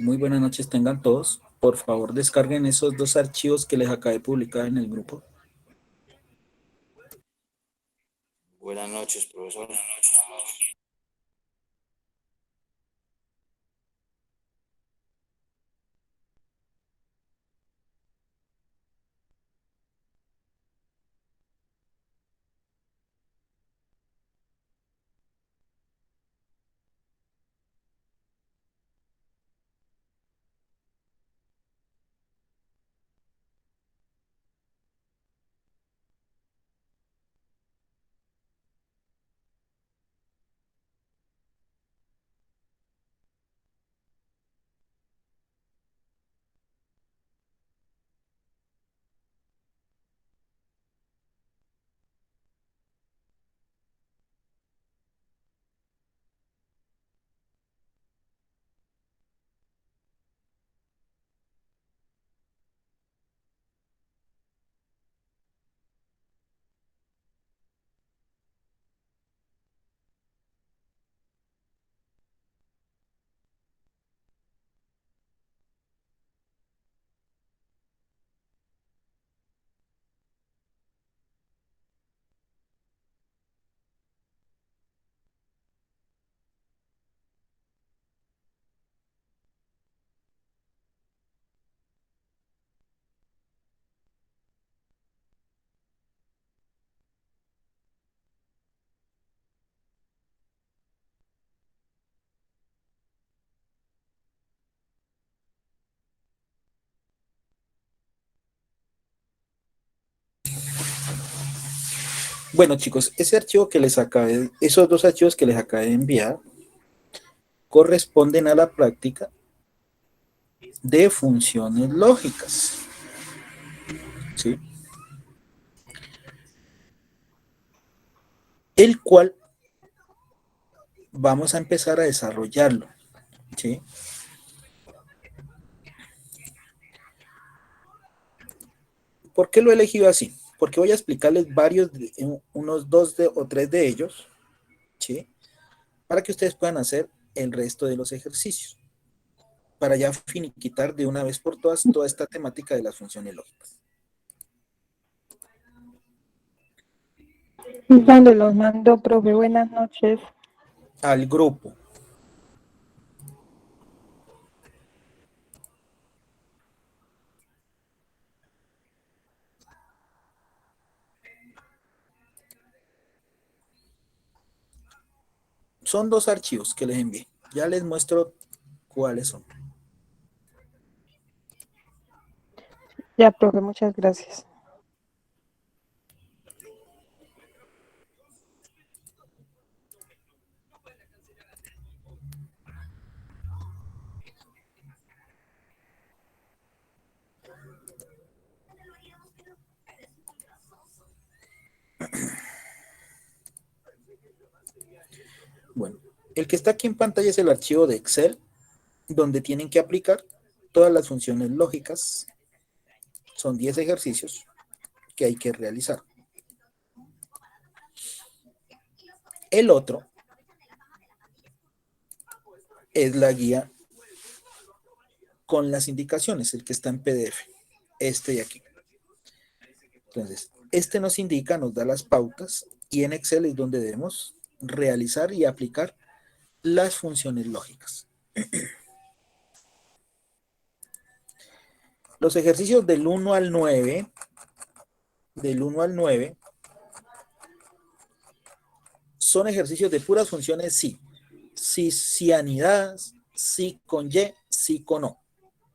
Muy buenas noches tengan todos. Por favor, descarguen esos dos archivos que les acabé de publicar en el grupo. Buenas noches, profesor. Bueno, chicos, esos dos archivos que les acabé de enviar corresponden a la práctica de funciones lógicas. ¿Sí? El cual vamos a empezar a desarrollarlo. ¿Sí? ¿Por qué lo he elegido así? Porque voy a explicarles unos o tres de ellos, ¿sí? Para que ustedes puedan hacer el resto de los ejercicios, para ya finiquitar de una vez por todas toda esta temática de las funciones lógicas. ¿Dónde los mando, profe? Buenas noches. Al grupo. Son dos archivos que les envié. Ya les muestro cuáles son. Ya, profe, muchas gracias. Bueno, el que está aquí en pantalla es el archivo de Excel, donde tienen que aplicar todas las funciones lógicas. Son 10 ejercicios que hay que realizar. El otro es la guía con las indicaciones, el que está en PDF, este de aquí. Entonces, este nos indica, nos da las pautas, y en Excel es donde debemos realizar y aplicar las funciones lógicas. Los ejercicios del 1 al 9, son ejercicios de puras funciones sí. Sí anidadas, sí con Y, sí con O.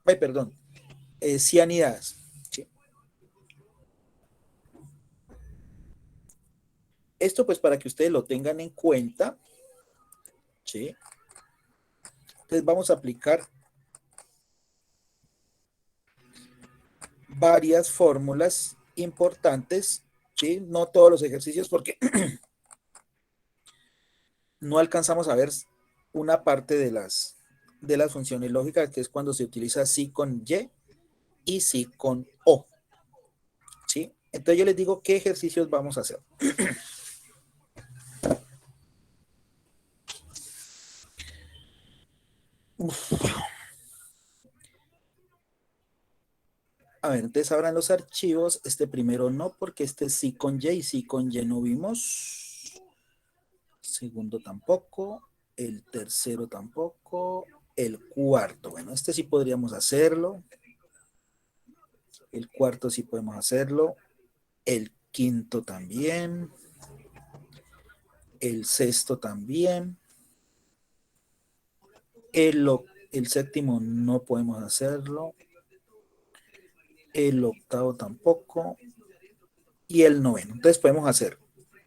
Ay, perdón, sí anidadas. ¿Sí? Esto pues para que ustedes lo tengan en cuenta. ¿Sí? Entonces vamos a aplicar varias fórmulas importantes, ¿sí? No todos los ejercicios porque no alcanzamos a ver una parte de las funciones lógicas, que es cuando se utiliza sí con y sí con O. ¿Sí? Entonces yo les digo qué ejercicios vamos a hacer. Uf. ver, entonces abran los archivos. Este primero no, porque este sí con Y y sí con Y no vimos. Segundo tampoco. El tercero tampoco. El cuarto, bueno, este sí podríamos hacerlo. El cuarto sí podemos hacerlo. El quinto también. El sexto también. El séptimo no podemos hacerlo. El octavo tampoco. Y el noveno. Entonces podemos hacer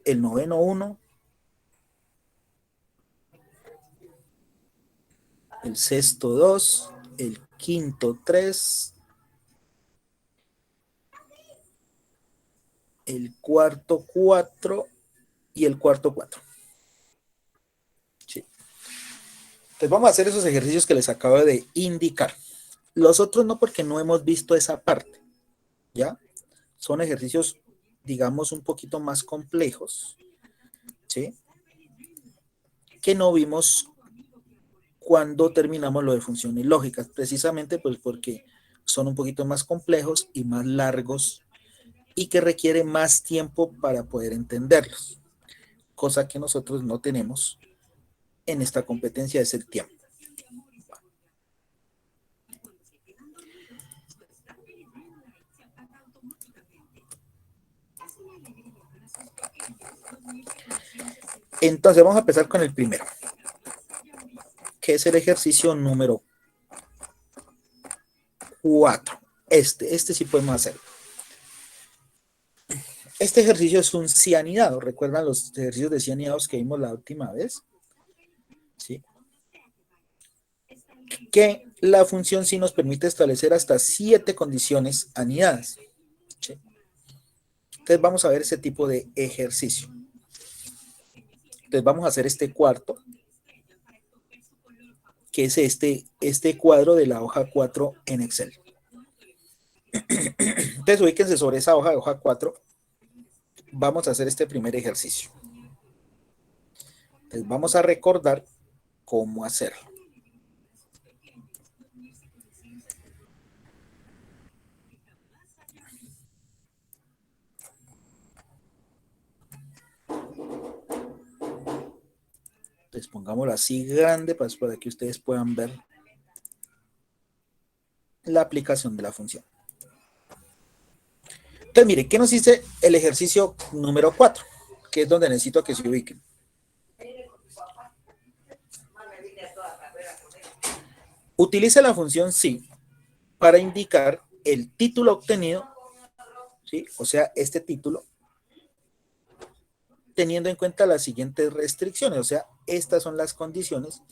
el noveno 1, el sexto 2, el quinto 3, el cuarto 4 y el cuarto 4. Sí. Entonces vamos a hacer esos ejercicios que les acabo de indicar. Los otros no, porque no hemos visto esa parte, ¿ya? Son ejercicios, digamos, un poquito más complejos, ¿sí? Que no vimos cuando terminamos lo de funciones lógicas, precisamente pues porque son un poquito más complejos y más largos y que requiere más tiempo para poder entenderlos, cosa que nosotros no tenemos en esta competencia, es el tiempo. Entonces vamos a empezar con el primero, que es el ejercicio número 4. Este sí podemos hacer. Este ejercicio es un cianidado. ¿Recuerdan los ejercicios de cianidados que vimos la última vez? ¿Sí? Que la función sí nos permite establecer hasta 7 condiciones anidadas. ¿Sí? Entonces vamos a ver ese tipo de ejercicio. Entonces vamos a hacer este cuarto, que es este cuadro de la hoja 4 en Excel. Entonces ubíquense sobre esa hoja 4. Vamos a hacer este primer ejercicio. Entonces vamos a recordar cómo hacerlo. Entonces pongámoslo así grande para que ustedes puedan ver la aplicación de la función. Entonces miren, ¿qué nos dice el ejercicio número 4? Que es donde necesito que se ubiquen. Utilice la función sí para indicar el título obtenido, ¿sí? O sea, este título, teniendo en cuenta las siguientes restricciones. O sea, estas son las condiciones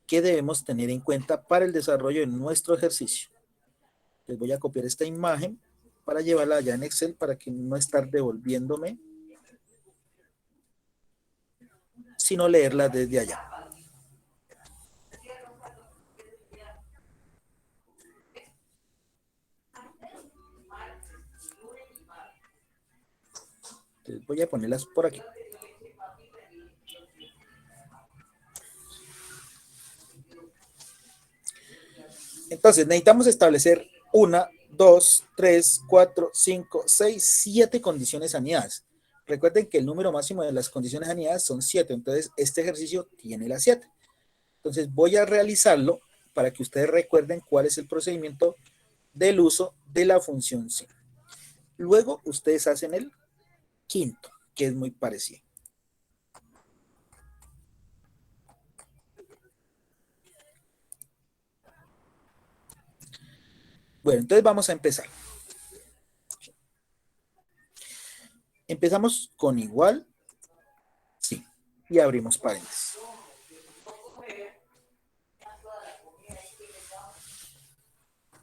que debemos tener en cuenta para el desarrollo de nuestro ejercicio. Les voy a copiar esta imagen para llevarla allá en Excel para que no estar devolviéndome, sino leerla desde allá. Entonces voy a ponerlas por aquí. Entonces necesitamos establecer 1, 2, 3, 4, 5, 6, 7 condiciones anidadas. Recuerden que el número máximo de las condiciones anidadas son 7, entonces este ejercicio tiene las 7. Entonces voy a realizarlo para que ustedes recuerden cuál es el procedimiento del uso de la función sí. Luego ustedes hacen el quinto, que es muy parecido. Bueno, entonces vamos a empezar. Empezamos con igual, sí, y abrimos paréntesis.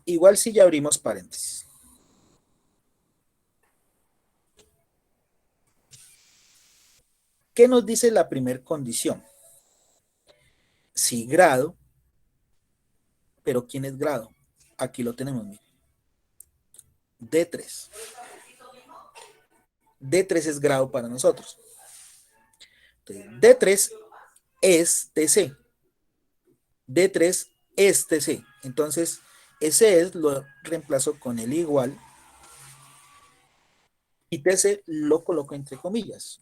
Igual si ya abrimos paréntesis. ¿Qué nos dice la primera condición? Si grado, pero ¿quién es grado? Aquí lo tenemos, miren. D3. D3 es grado para nosotros. Entonces, D3 es TC. D3 es TC. Entonces, Ese es lo reemplazo con el igual y TC lo coloco entre comillas.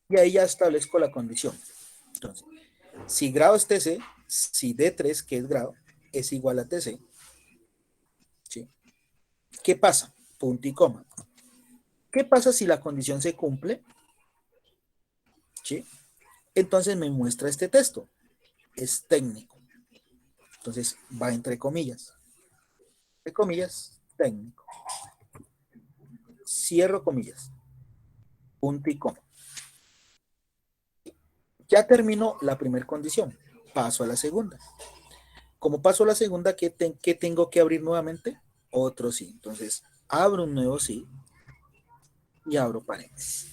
Y ahí ya establezco la condición. Entonces, si grado es TC, si D3, que es grado, es igual a TC, ¿sí? ¿Qué pasa? Punto y coma. ¿Qué pasa si la condición se cumple? ¿Sí? Entonces me muestra este texto. Es técnico. Entonces va entre comillas. Entre comillas, técnico. Cierro comillas. Punto y coma. Ya terminó la primera condición. Paso a la segunda. Como paso a la segunda, ¿qué tengo que abrir nuevamente? Otro sí. Entonces, abro un nuevo sí y abro paréntesis.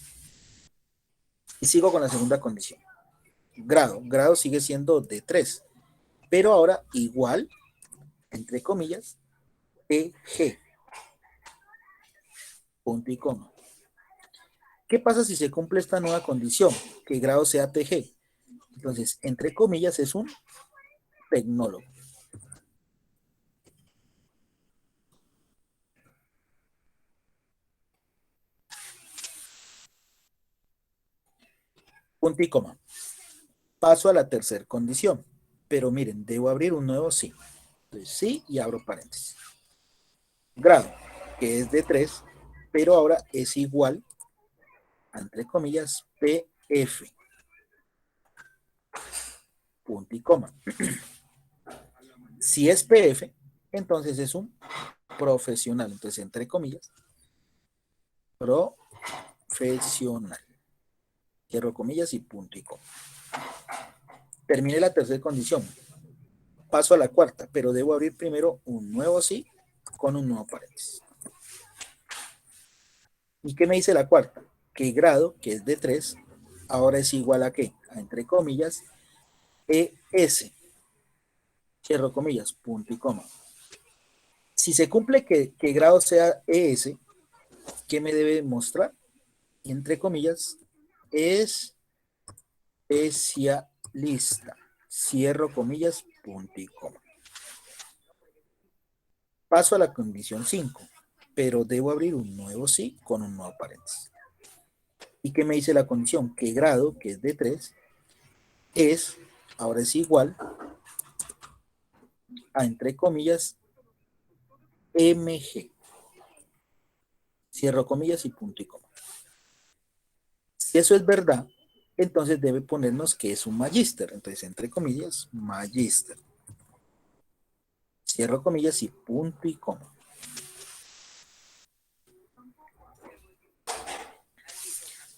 Y sigo con la segunda condición. Grado. Grado sigue siendo de 3, pero ahora igual, entre comillas, EG. Punto y coma. ¿Qué pasa si se cumple esta nueva condición? Que el grado sea TG. Entonces, entre comillas, es un tecnólogo. Punto y coma. Paso a la tercera condición. Pero miren, debo abrir un nuevo sí. Entonces, sí y abro paréntesis. Grado, que es de 3, pero ahora es igual a, entre comillas, PF. Punto y coma. Si es PF, entonces es un profesional. Entonces, entre comillas, profesional. Cierro comillas y punto y coma. Terminé la tercera condición. Paso a la cuarta, pero debo abrir primero un nuevo sí con un nuevo paréntesis. ¿Y qué me dice la cuarta? Que grado, que es de 3, ahora es igual a qué? A, entre comillas, ES. Cierro comillas, punto y coma. Si se cumple que grado sea ES, ¿qué me debe mostrar? Entre comillas, es especialista. Cierro comillas, punto y coma. Paso a la condición 5, pero debo abrir un nuevo sí con un nuevo paréntesis. ¿Y qué me dice la condición? Que grado, que es de 3, es, ahora es igual a, entre comillas, MG. Cierro comillas y punto y coma. Si eso es verdad, entonces debe ponernos que es un magíster. Entonces, entre comillas, magíster. Cierro comillas y punto y coma.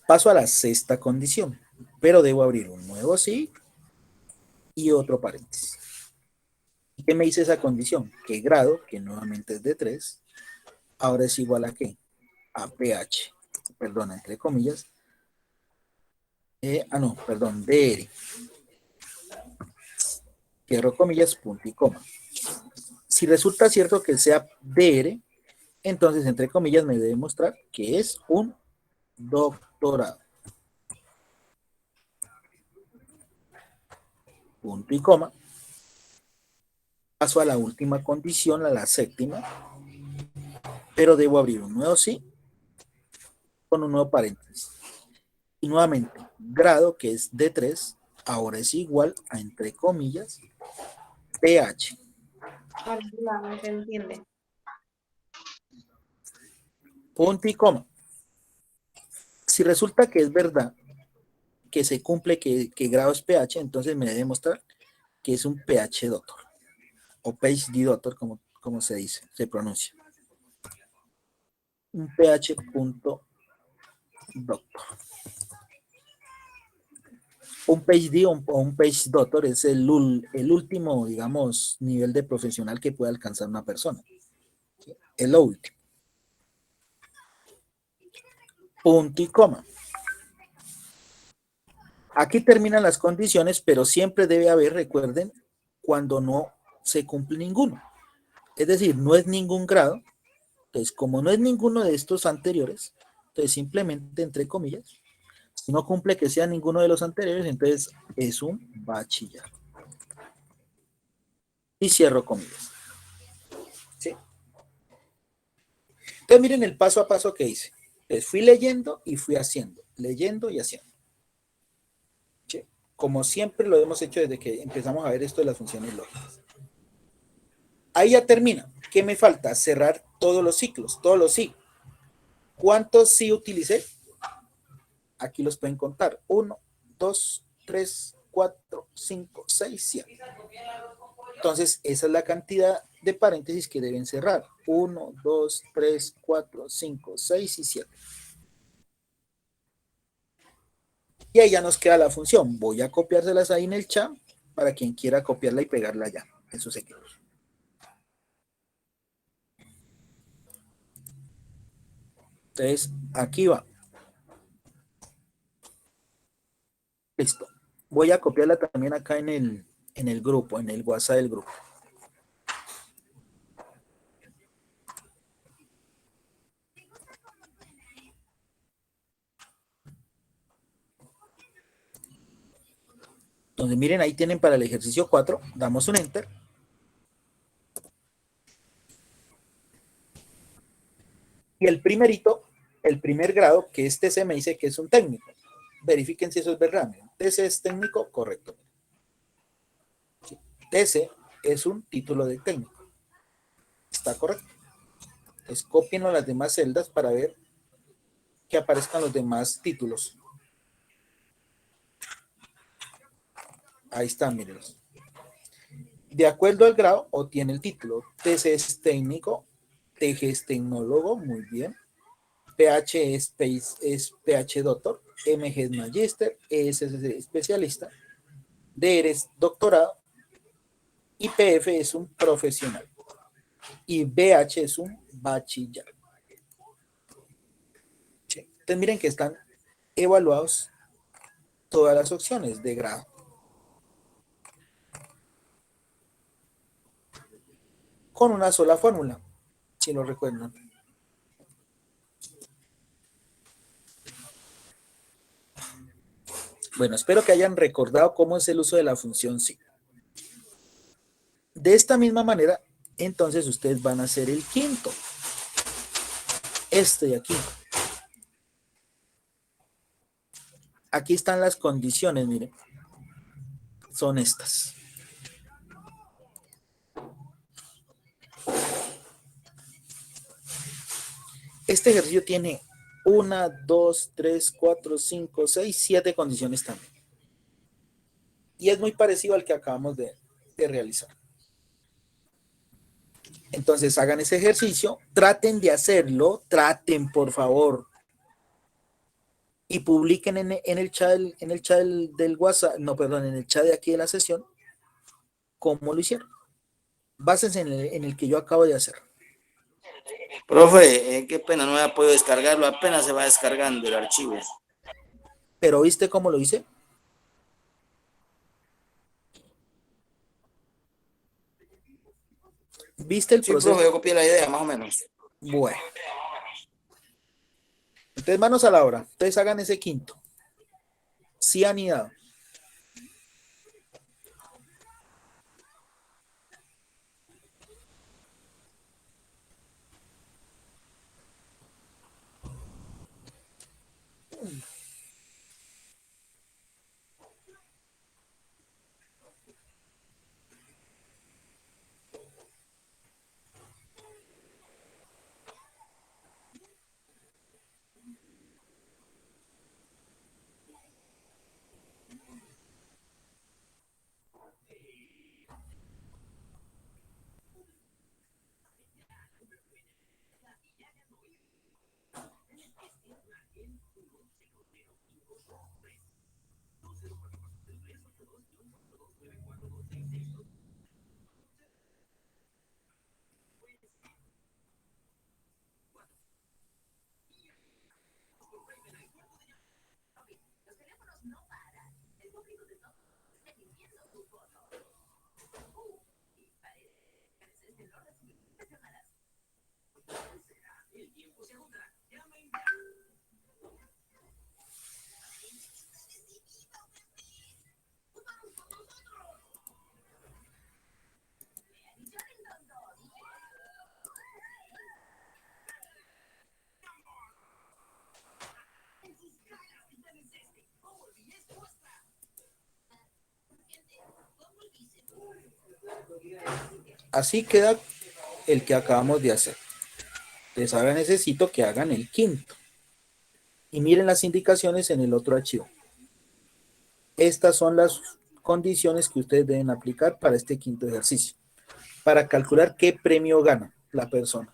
Paso a la sexta condición, pero debo abrir un nuevo sí y otro paréntesis. ¿Y qué me dice esa condición? Que grado, que nuevamente es de 3, ahora es igual a qué? A pH. Perdón, entre comillas. No, perdón, DR. Cierro comillas, punto y coma. Si resulta cierto que sea DR, entonces, entre comillas, me debe mostrar que es un doctorado. Punto y coma. Paso a la última condición, a la séptima, pero debo abrir un nuevo sí con un nuevo paréntesis. Y nuevamente, grado, que es de 3, ahora es igual a, entre comillas, pH. No se entiende. Punto y coma. Si resulta que es verdad que se cumple que grado es pH, entonces me debe mostrar que es un pH doctor o PhD doctor, como se dice, se pronuncia. Un pH punto doctor. Un PhD o un PhD doctor es el último, digamos, nivel de profesional que puede alcanzar una persona. Es lo último. Punto y coma. Aquí terminan las condiciones, pero siempre debe haber, recuerden, cuando no se cumple ninguno. Es decir, no es ningún grado. Entonces, como no es ninguno de estos anteriores, entonces simplemente, entre comillas, Si no cumple que sea ninguno de los anteriores, entonces es un bachiller. Y cierro comillas. ¿Sí? Entonces miren el paso a paso que hice. Entonces, fui leyendo y fui haciendo. Leyendo y haciendo. ¿Sí? Como siempre lo hemos hecho desde que empezamos a ver esto de las funciones lógicas. Ahí ya termina. ¿Qué me falta? Cerrar todos los ciclos, todos los sí. ¿Cuántos sí utilicé? Aquí los pueden contar. 1, 2, 3, 4, 5, 6, 7. Entonces, esa es la cantidad de paréntesis que deben cerrar. 1, 2, 3, 4, 5, 6 y 7. Y ahí ya nos queda la función. Voy a copiárselas ahí en el chat para quien quiera copiarla y pegarla allá en sus equipos. Entonces, aquí va. Listo. Voy a copiarla también acá en el grupo, en el WhatsApp del grupo. Entonces, miren, ahí tienen para el ejercicio 4. Damos un enter. Y el primerito, el primer grado, que es TC, me dice que es un técnico. Verifiquen si eso es verdad. TC es técnico, correcto. Sí. TC es un título de técnico. Está correcto. Entonces, cópienlo las demás celdas para ver que aparezcan los demás títulos. Ahí están, mírenlos. De acuerdo al grado, obtiene el título. TC es técnico, TG es tecnólogo, muy bien. PH es PH doctor, MG es magíster, ES es especialista, DR es doctorado, y PF es un profesional, y BH es un bachiller. Sí. Entonces miren que están evaluados todas las opciones de grado. Con una sola fórmula, si lo recuerdan. Bueno, espero que hayan recordado cómo es el uso de la función sí. De esta misma manera, entonces ustedes van a hacer el quinto. Este de aquí. Aquí están las condiciones, miren. Son estas. Este ejercicio tiene 1, 2, 3, 4, 5, 6, 7 condiciones también. Y es muy parecido al que acabamos de realizar. Entonces hagan ese ejercicio, traten de hacerlo, traten por favor. Y publiquen en el chat, del WhatsApp, no, perdón, en el chat de aquí de la sesión, cómo lo hicieron. Básense en el que yo acabo de hacer. Profe, qué pena, no había podido descargarlo, apenas se va descargando el archivo. Pero ¿viste cómo lo hice? ¿Viste el Sí, proceso? profe, yo copié la idea, más o menos. Bueno. Entonces, manos a la obra. Entonces hagan ese quinto. Sí han ido. Así queda el que acabamos de hacer. Entonces ahora necesito que hagan el quinto. Y miren las indicaciones en el otro archivo. Estas son las condiciones que ustedes deben aplicar para este quinto ejercicio, para calcular qué premio gana la persona.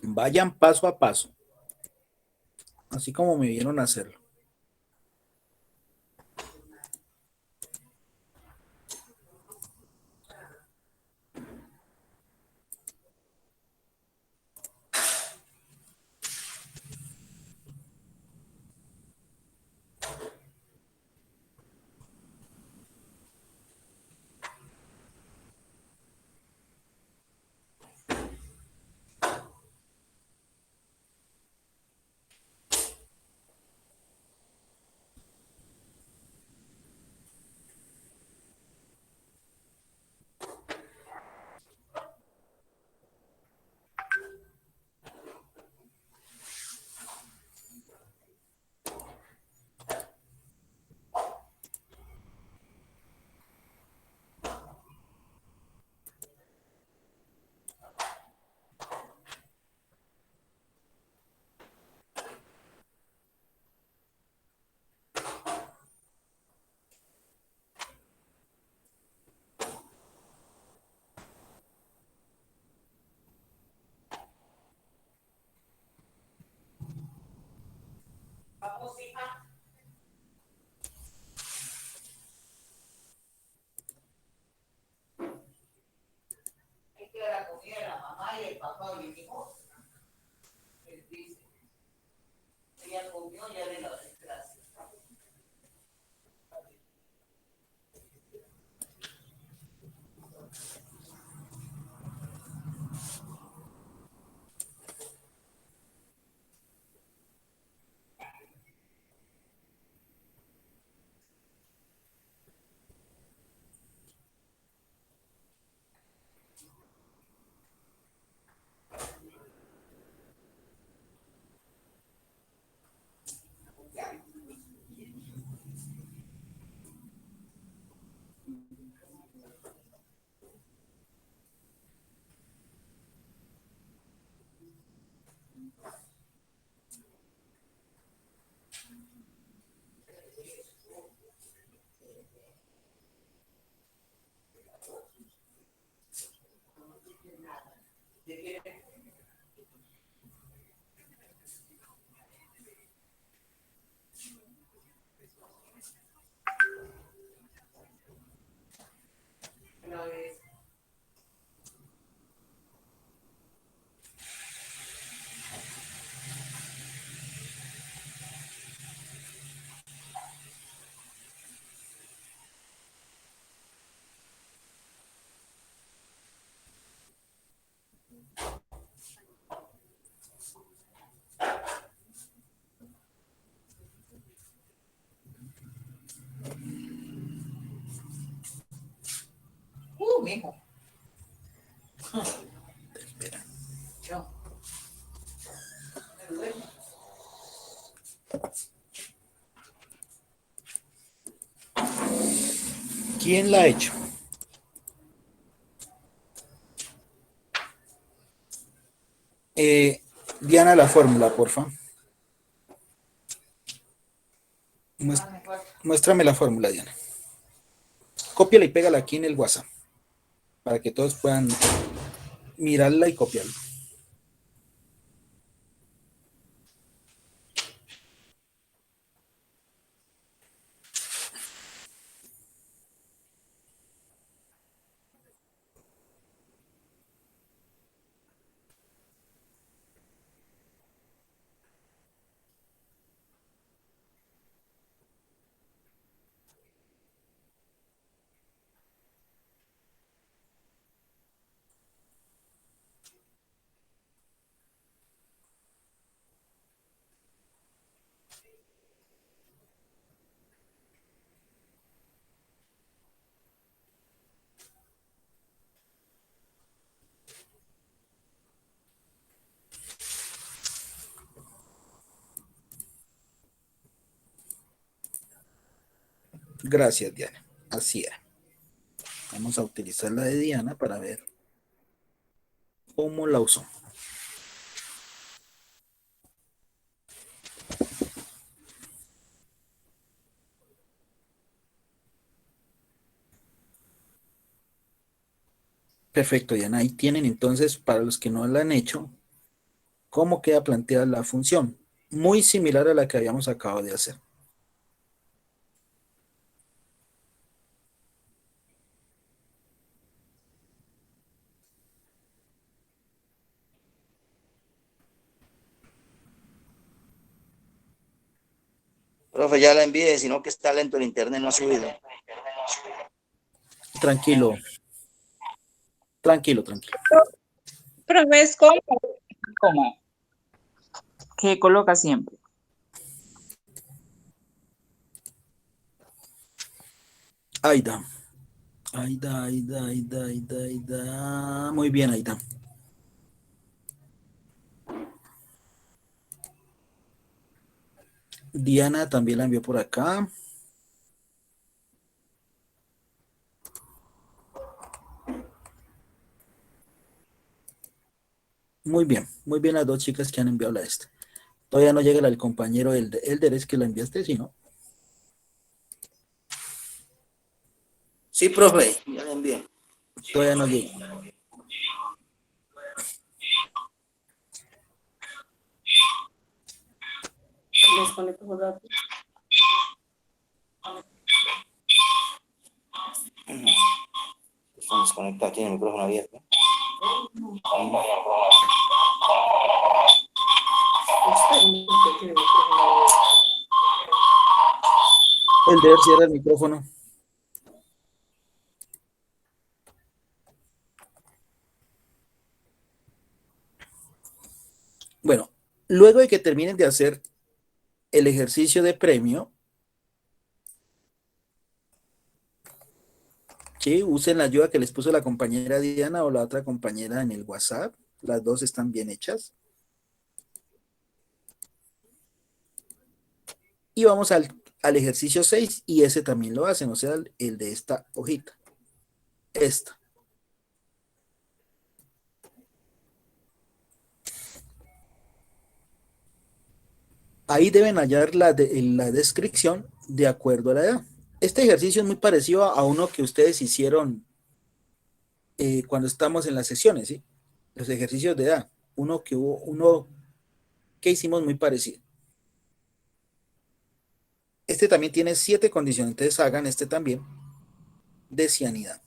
Vayan paso a paso, así como me vieron hacerlo. Mijo. Espera. Yo. Me duermo. ¿Quién la ha hecho? Diana, la fórmula, porfa. Muéstrame la fórmula, Diana. Cópiala y pégala aquí en el WhatsApp para que todos puedan mirarla y copiarla. Gracias, Diana. Así era. Vamos a utilizar la de Diana para ver cómo la usó. Perfecto, Diana. Ahí tienen entonces, para los que no la han hecho, cómo queda planteada la función. Muy similar a la que habíamos acabado de hacer. Profe, ya la envié, sino que está lento el internet, no ha subido. Tranquilo. Tranquilo, tranquilo. Profe, es como que coloca siempre. Aida. Aida, Aida, Aida, Aida, Aida. Muy bien, Aida. Diana también la envió por acá. Muy bien las dos chicas que han enviado la esta. Todavía no llega el compañero Elder, es que la enviaste, ¿sí, no? Sí, profe, ya la envié. Todavía no llega. Desconecto los datos. Estamos conectados, tiene el micrófono abierto. Elder, cierra el micrófono. Bueno, luego de que terminen de hacer el ejercicio de premio, ¿sí? Usen la ayuda que les puso la compañera Diana o la otra compañera en el WhatsApp. Las dos están bien hechas. Y vamos al ejercicio 6 y ese también lo hacen, o sea, el de esta hojita. Esta. Ahí deben hallar la descripción de acuerdo a la edad. Este ejercicio es muy parecido a uno que ustedes hicieron cuando estamos en las sesiones, ¿sí? Los ejercicios de edad. Uno que hicimos muy parecido. Este también tiene 7 condiciones. Entonces hagan este también de cianidad.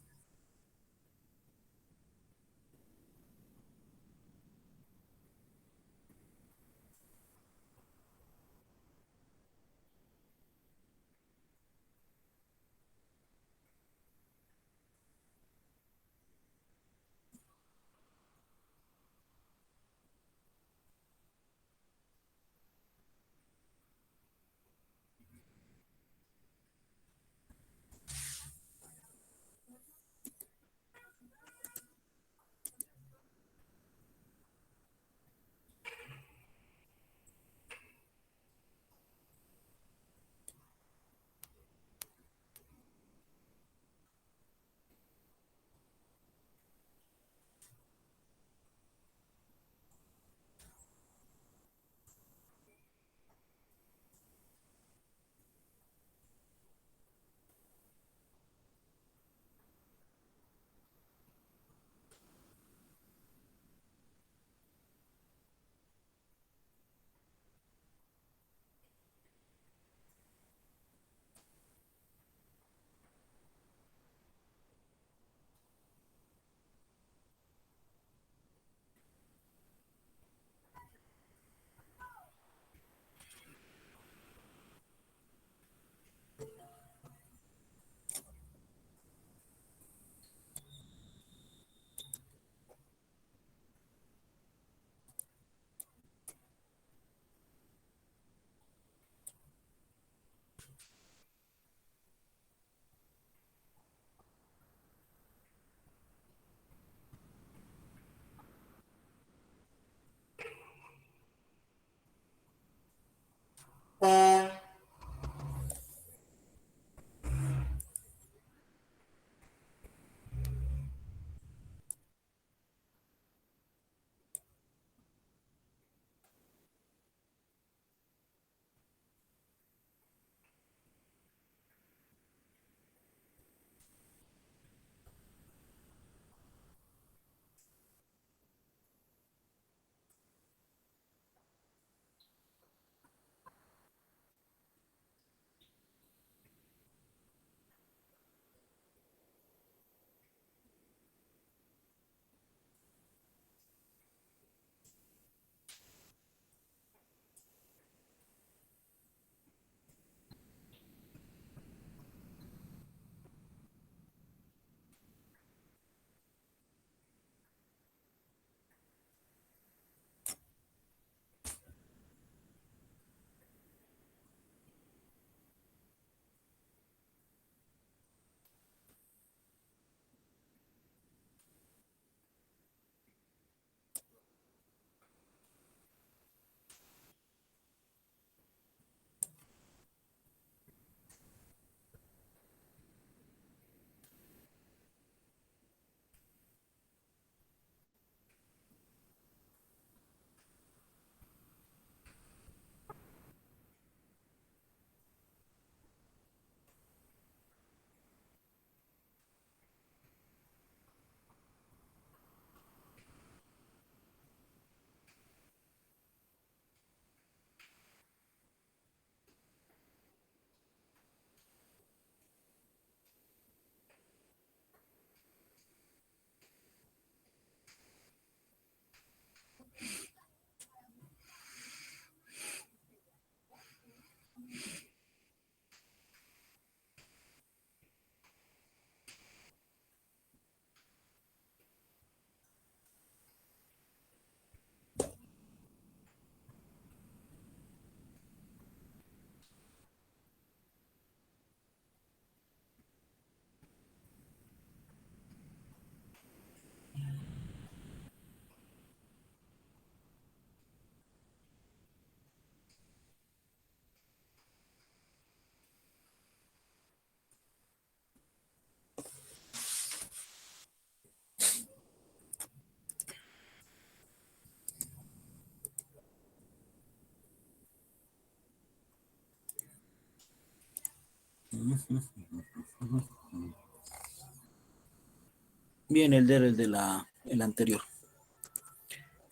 Bien, el anterior.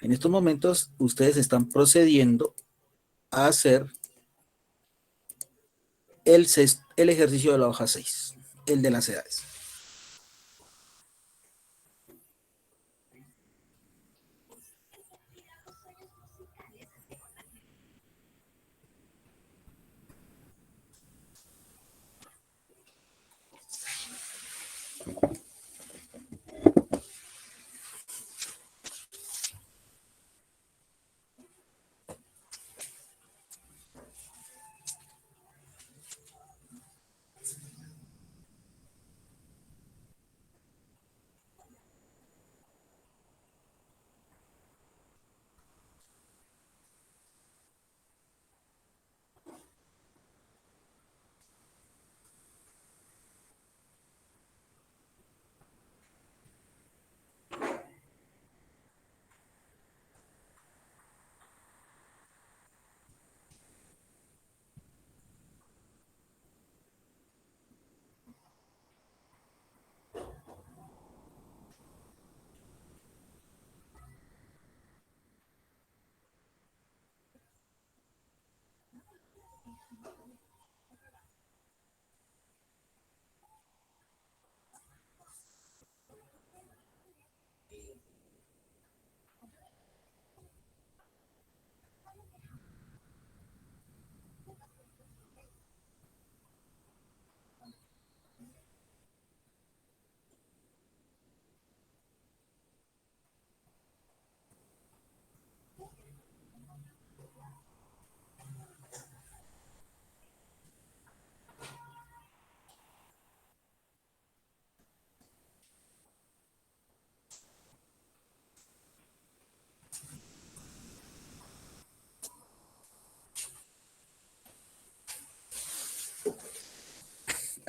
En estos momentos, ustedes están procediendo a hacer el ejercicio de la hoja 6, el de las edades.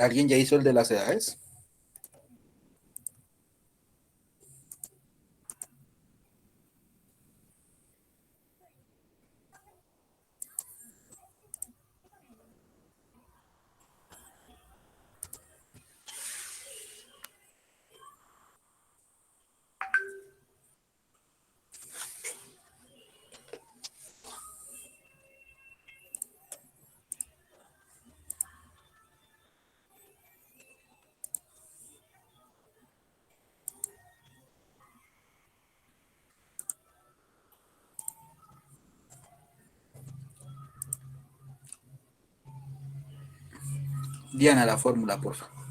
¿Alguien ya hizo el de las edades? Diana, la fórmula, por favor.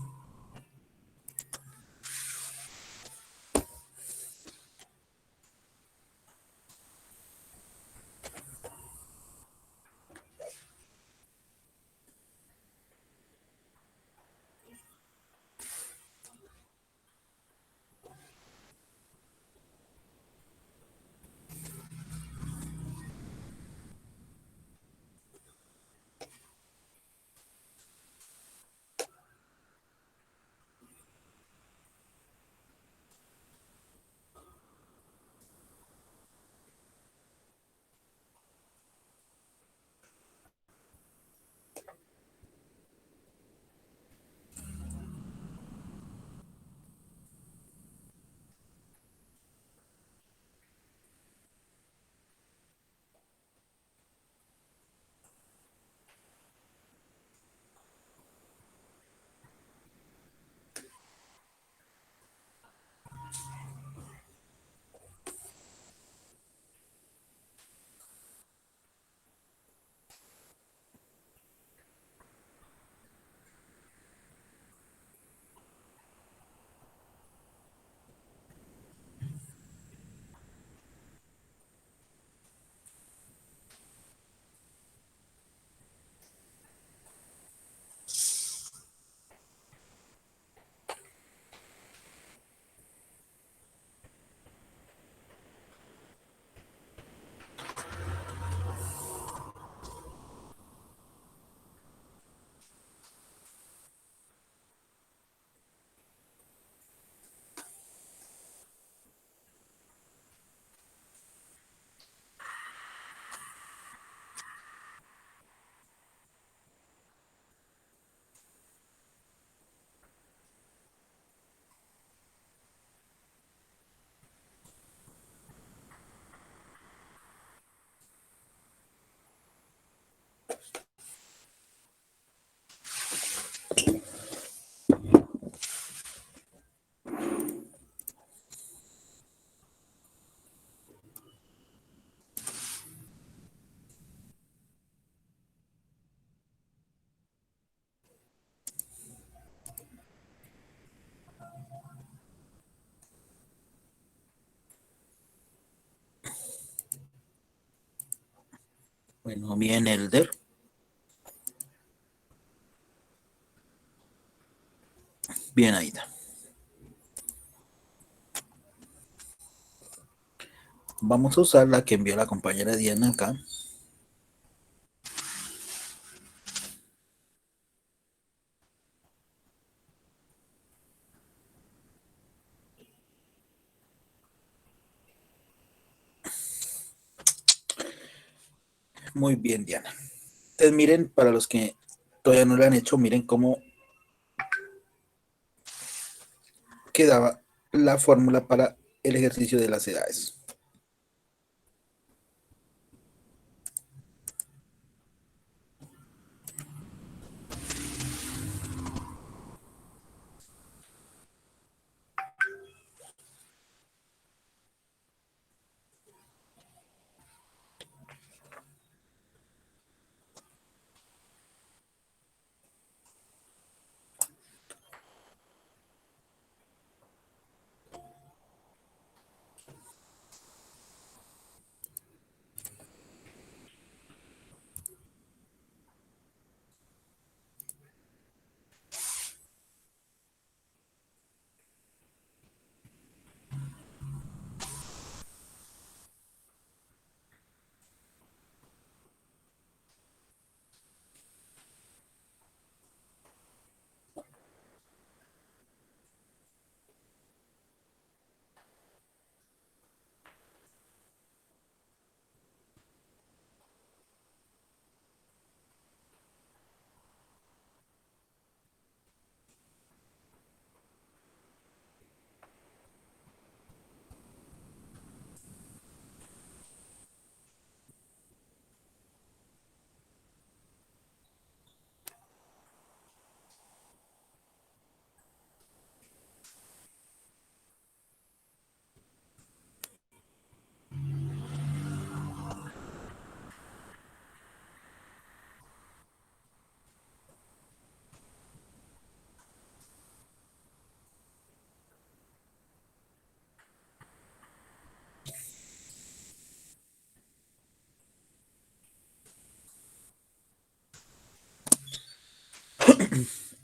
Bueno, bien, Elder. Bien, Aida. Vamos a usar la que envió la compañera Diana acá. Muy bien, Diana. Entonces miren, para los que todavía no lo han hecho, miren cómo quedaba la fórmula para el ejercicio de las edades.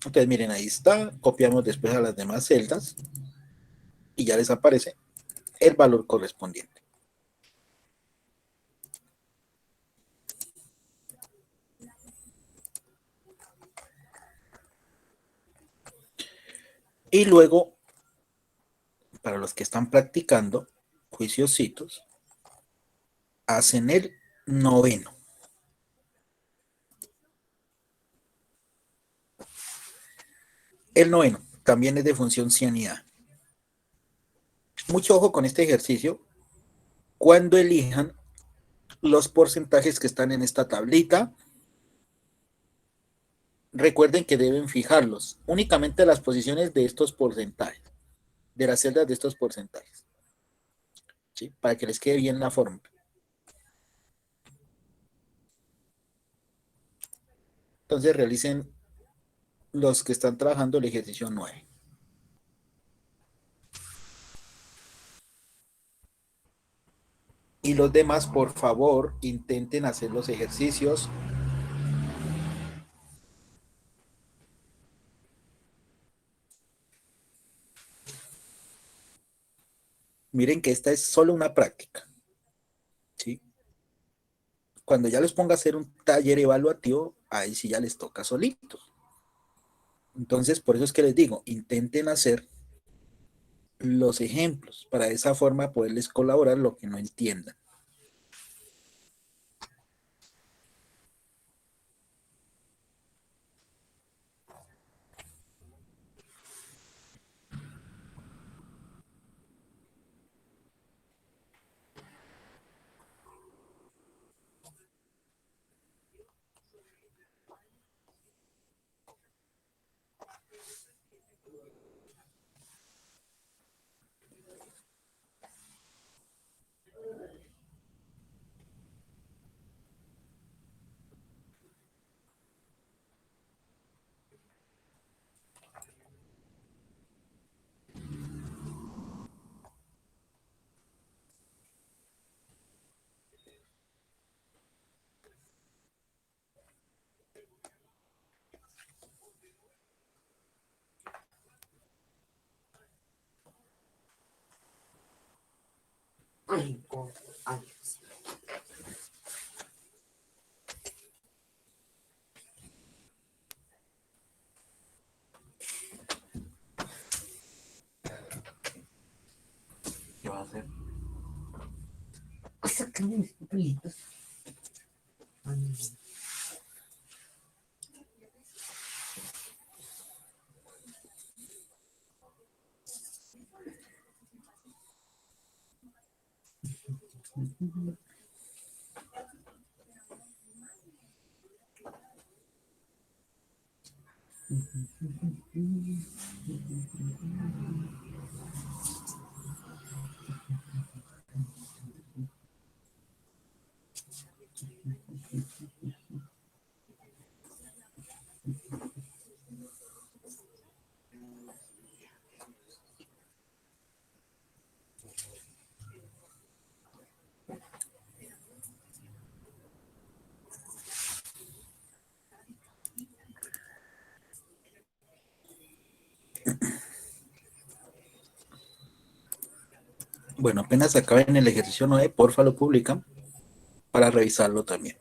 Entonces miren, ahí está. Copiamos después a las demás celdas y ya les aparece el valor correspondiente. Y luego, para los que están practicando juiciositos, hacen el noveno. El noveno también es de función cianidad. Mucho ojo con este ejercicio cuando elijan los porcentajes que están en esta tablita. Recuerden que deben fijarlos únicamente las posiciones de estos porcentajes, de las celdas de estos porcentajes, ¿sí? Para que les quede bien la fórmula. Entonces realicen los que están trabajando el ejercicio 9. Y los demás, por favor, intenten hacer los ejercicios. Miren que esta es solo una práctica, ¿sí? Cuando ya les ponga a hacer un taller evaluativo, ahí sí ya les toca solitos. Entonces, por eso es que les digo, intenten hacer los ejemplos, para de esa forma poderles colaborar lo que no entiendan. 5 años. ¿Qué va a hacer? Sácame mis papelitos. Bueno, apenas acaben el ejercicio 9, porfa lo publican para revisarlo también.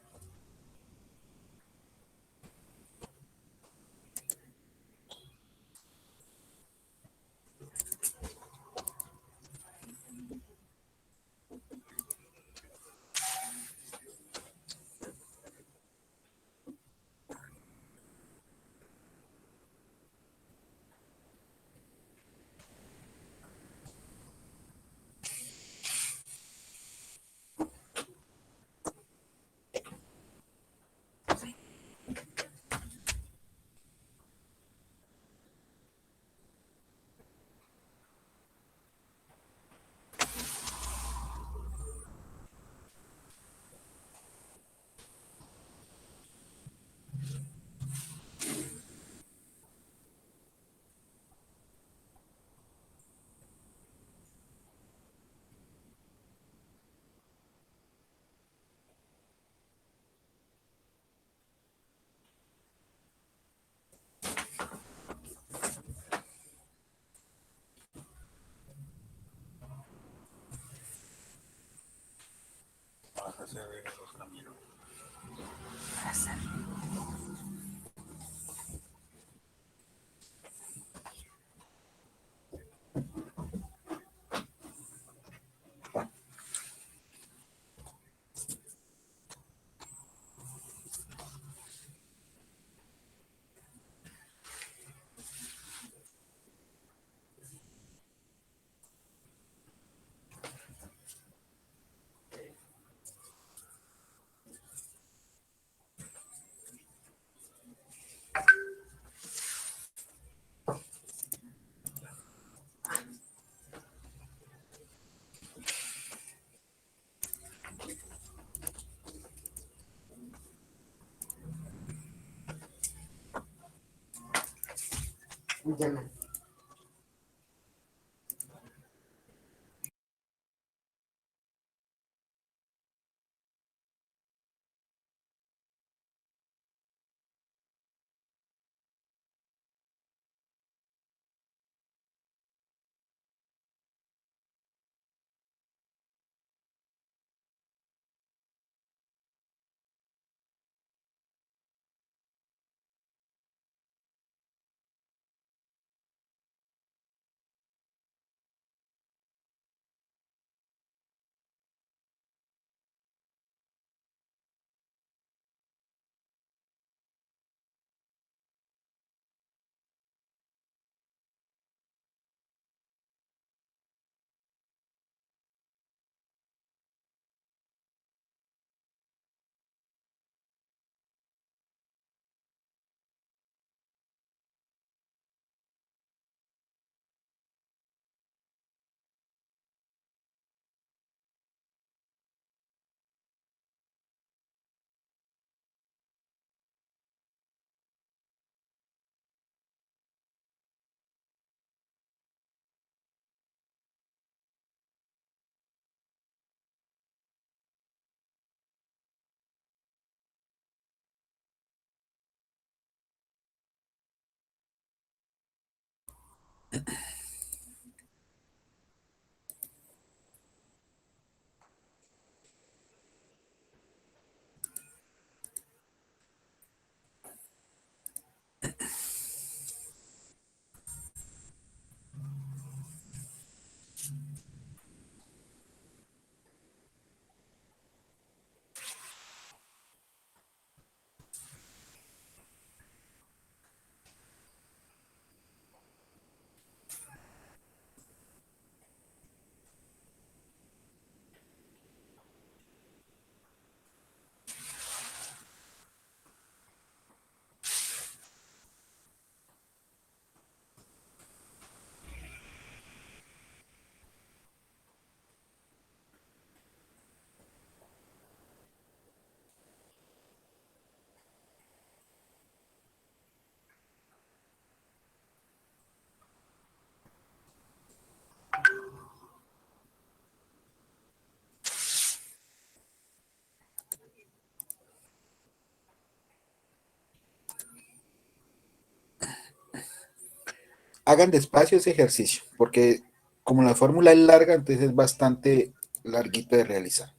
Ya. Hagan despacio ese ejercicio, porque como la fórmula es larga, entonces es bastante larguito de realizar.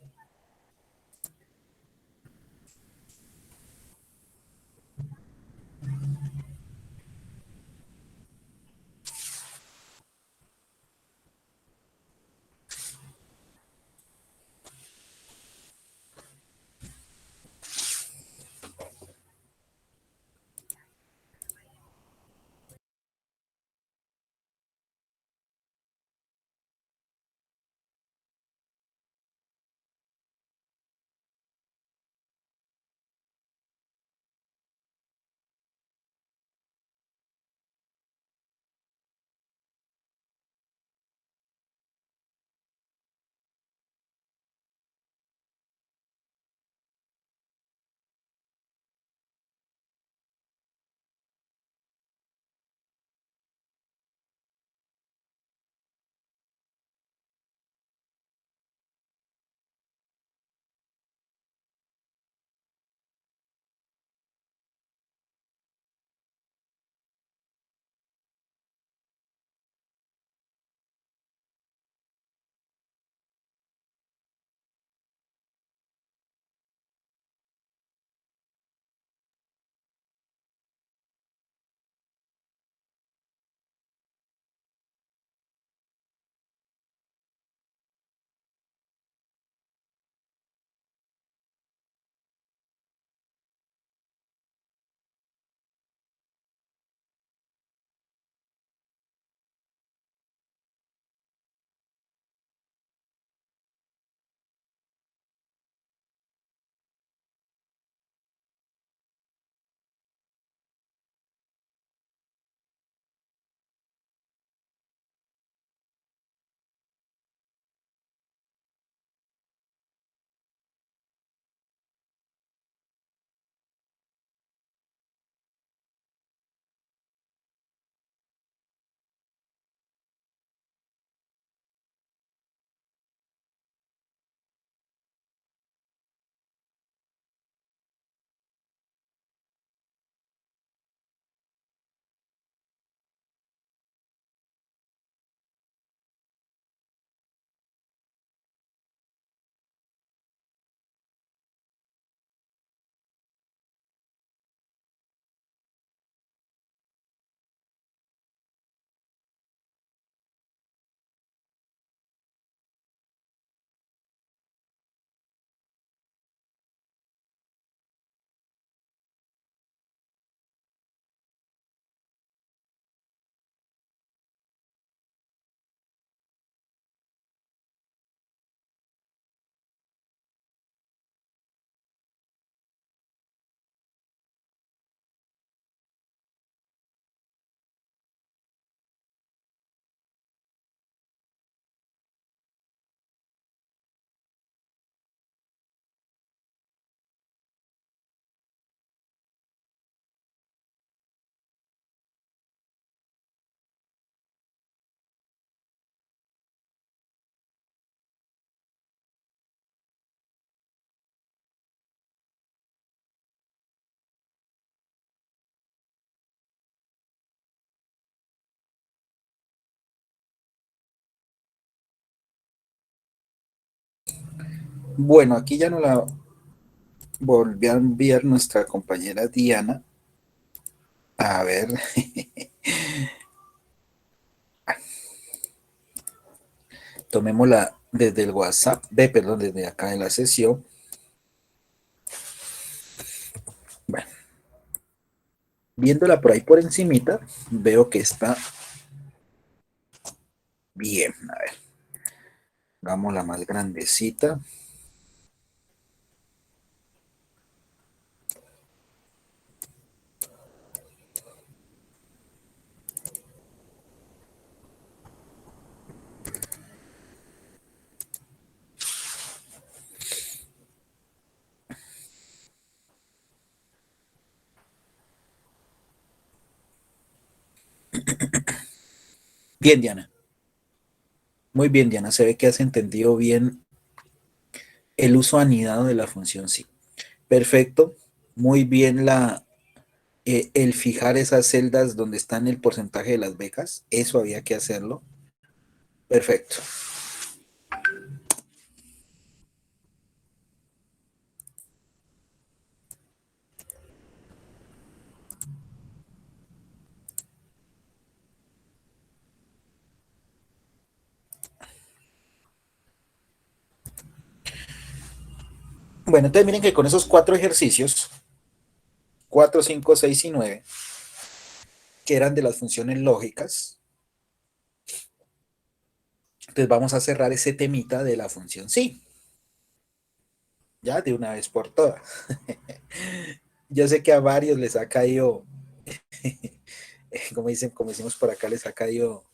Bueno, aquí ya no la volví a enviar nuestra compañera Diana. A ver. tomémosla desde el WhatsApp, perdón, desde acá en la sesión. Bueno, viéndola por ahí por encimita, veo que está bien. A ver, hagámosla más grandecita. Bien, Diana. Muy bien, Diana. Se ve que has entendido bien el uso anidado de la función sí. Perfecto. Muy bien el fijar esas celdas donde están el porcentaje de las becas. Eso había que hacerlo. Perfecto. Bueno, entonces miren que con esos 4 ejercicios, 4, 5, 6 y 9, que eran de las funciones lógicas, entonces vamos a cerrar ese temita de la función sí. Ya de una vez por todas. Yo sé que a varios les ha caído, como decimos por acá, les ha caído,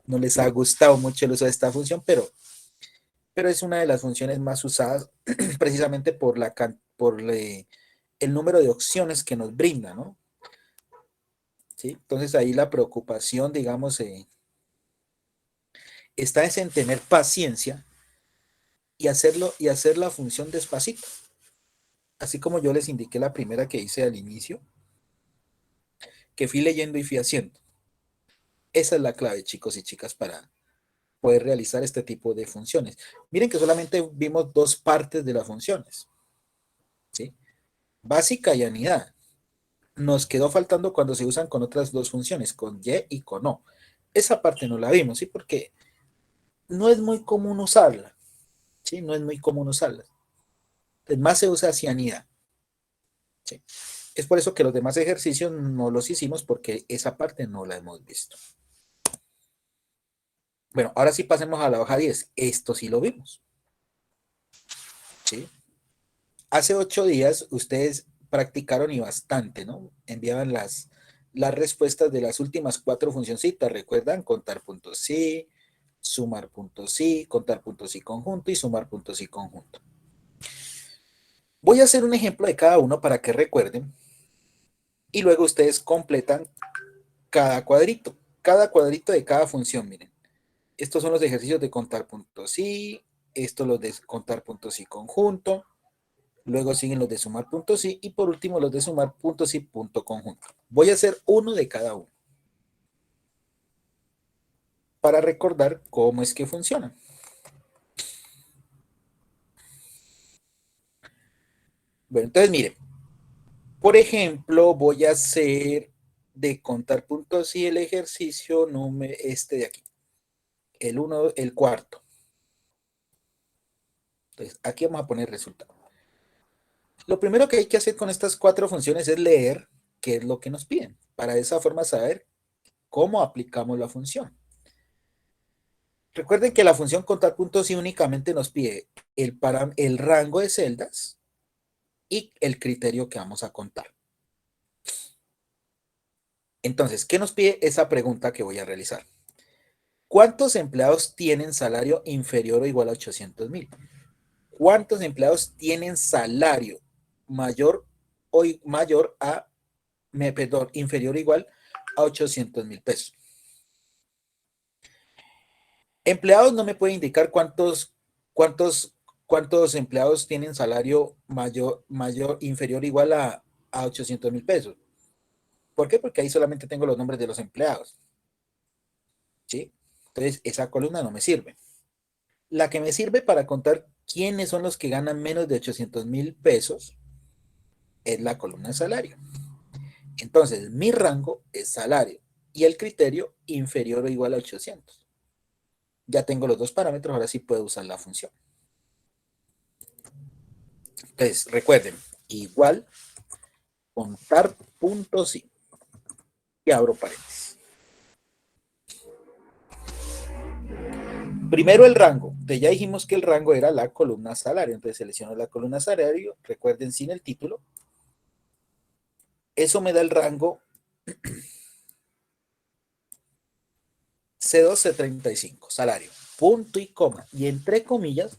no les ha gustado mucho el uso de esta función, pero es una de las funciones más usadas precisamente por el número de opciones que nos brinda, ¿no? ¿Sí? Entonces ahí la preocupación, digamos, está es en tener paciencia y hacer la función despacito. Así como yo les indiqué la primera que hice al inicio, que fui leyendo y fui haciendo. Esa es la clave, chicos y chicas, para poder realizar este tipo de funciones. Miren que solamente vimos 2 partes de las funciones, ¿sí? Básica y anidad. Nos quedó faltando cuando se usan con otras 2 funciones, con y y con o. Esa parte no la vimos, ¿sí? Porque no es muy común usarla, ¿sí? No es muy común usarla. Es más se usa hacia anidad, ¿sí? Es por eso que los demás ejercicios no los hicimos porque esa parte no la hemos visto. Bueno, ahora sí pasemos a la hoja 10. Esto sí lo vimos, ¿sí? Hace 8 días ustedes practicaron y bastante, ¿no? Enviaban las respuestas de las últimas 4 funcioncitas. ¿Recuerdan? Contar puntos sí, sumar puntos sí, contar puntos sí conjunto y sumar puntos sí conjunto. Voy a hacer un ejemplo de cada uno para que recuerden y luego ustedes completan cada cuadrito. Cada cuadrito de cada función, miren. Estos son los ejercicios de contar puntos sí, estos los de contar puntos sí conjunto. Luego siguen los de sumar puntos sí y por último los de sumar puntos sí punto conjunto. Voy a hacer uno de cada uno para recordar cómo es que funcionan. Bueno, entonces miren, por ejemplo, voy a hacer de contar puntos sí el ejercicio número de aquí, el 1, el cuarto. Entonces, aquí vamos a poner resultado. Lo primero que hay que hacer con estas 4 funciones es leer qué es lo que nos piden, para de esa forma saber cómo aplicamos la función. Recuerden que la función contar puntos sí únicamente nos pide el rango de celdas y el criterio que vamos a contar. Entonces, ¿qué nos pide esa pregunta que voy a realizar? ¿Cuántos empleados tienen salario inferior o igual a 800,000? ¿Cuántos empleados tienen salario inferior o igual a 800,000 pesos? Empleados no me puede indicar cuántos empleados tienen salario inferior o igual a 800,000 pesos. ¿Por qué? Porque ahí solamente tengo los nombres de los empleados. ¿Sí? Entonces, esa columna no me sirve. La que me sirve para contar quiénes son los que ganan menos de 800,000 pesos es la columna de salario. Entonces, mi rango es salario y el criterio inferior o igual a 800. Ya tengo los dos parámetros, ahora sí puedo usar la función. Entonces, recuerden, igual contar puntos sí. Y abro paréntesis. Primero el rango. Entonces ya dijimos que el rango era la columna salario. Entonces selecciono la columna salario. Recuerden sin el título. Eso me da el rango C2, C35, salario. Punto y coma. Y entre comillas,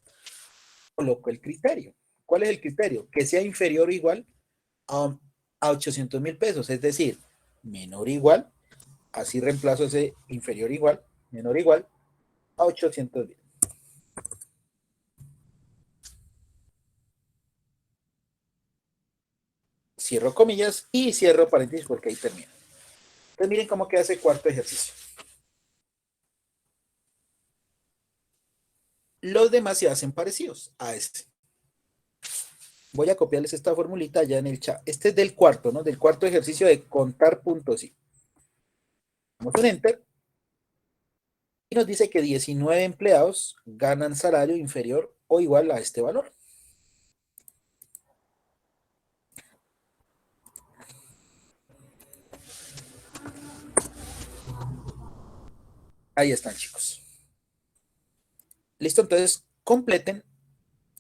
coloco el criterio. ¿Cuál es el criterio? Que sea inferior o igual a, a 800 mil pesos. Es decir, menor o igual. Así reemplazo ese inferior o igual, menor o igual a 800 mil. Cierro comillas y cierro paréntesis porque ahí termina. Entonces miren cómo queda ese cuarto ejercicio. Los demás se hacen parecidos a este. Voy a copiarles esta formulita ya en el chat. Este es del cuarto, ¿no? Del cuarto ejercicio de contar puntos. Sí. Damos un enter. Y nos dice que 19 empleados ganan salario inferior o igual a este valor. Ahí están, chicos. Listo, entonces completen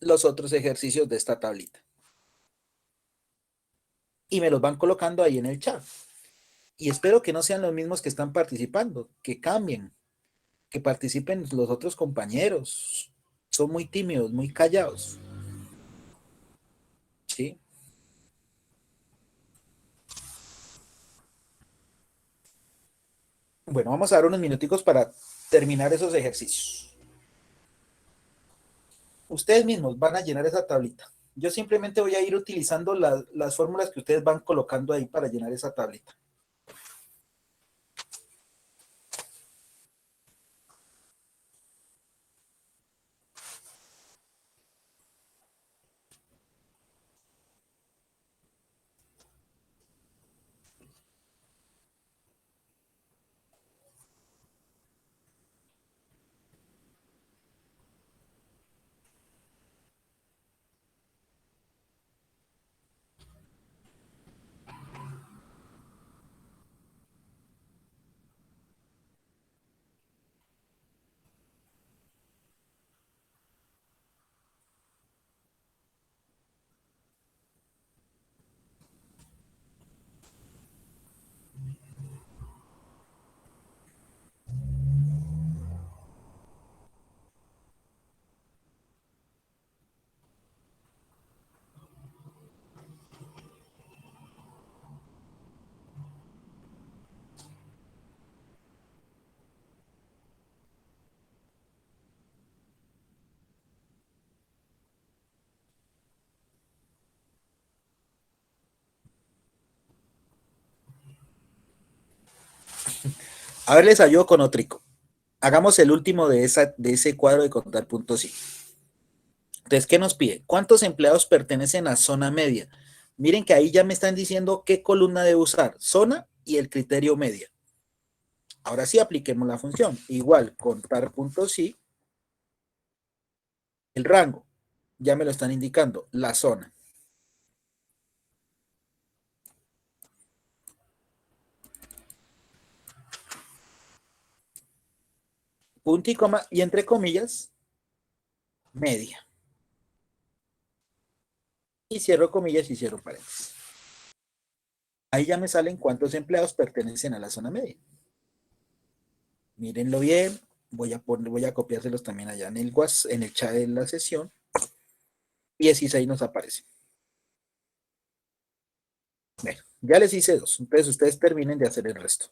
los otros ejercicios de esta tablita. Y me los van colocando ahí en el chat. Y espero que no sean los mismos que están participando, que cambien, que participen los otros compañeros. Son muy tímidos, muy callados. ¿Sí? Bueno, vamos a dar unos minuticos para terminar esos ejercicios. Ustedes mismos van a llenar esa tablita. Yo simplemente voy a ir utilizando las fórmulas que ustedes van colocando ahí para llenar esa tablita. A ver, les ayudo con otro. Hagamos el último de ese cuadro de contar puntos. Sí. Entonces, ¿qué nos pide? ¿Cuántos empleados pertenecen a zona media? Miren que ahí ya me están diciendo qué columna debe usar, zona y el criterio media. Ahora sí apliquemos la función. Igual, contar puntos sí. El rango, ya me lo están indicando, la zona. Punto y coma, y entre comillas, media. Y cierro comillas y cierro paréntesis. Ahí ya me salen cuántos empleados pertenecen a la zona media. Mírenlo bien. Voy a copiárselos también allá en el chat de la sesión. Y así ahí nos aparece. Bueno, ya les hice dos. Entonces ustedes terminen de hacer el resto.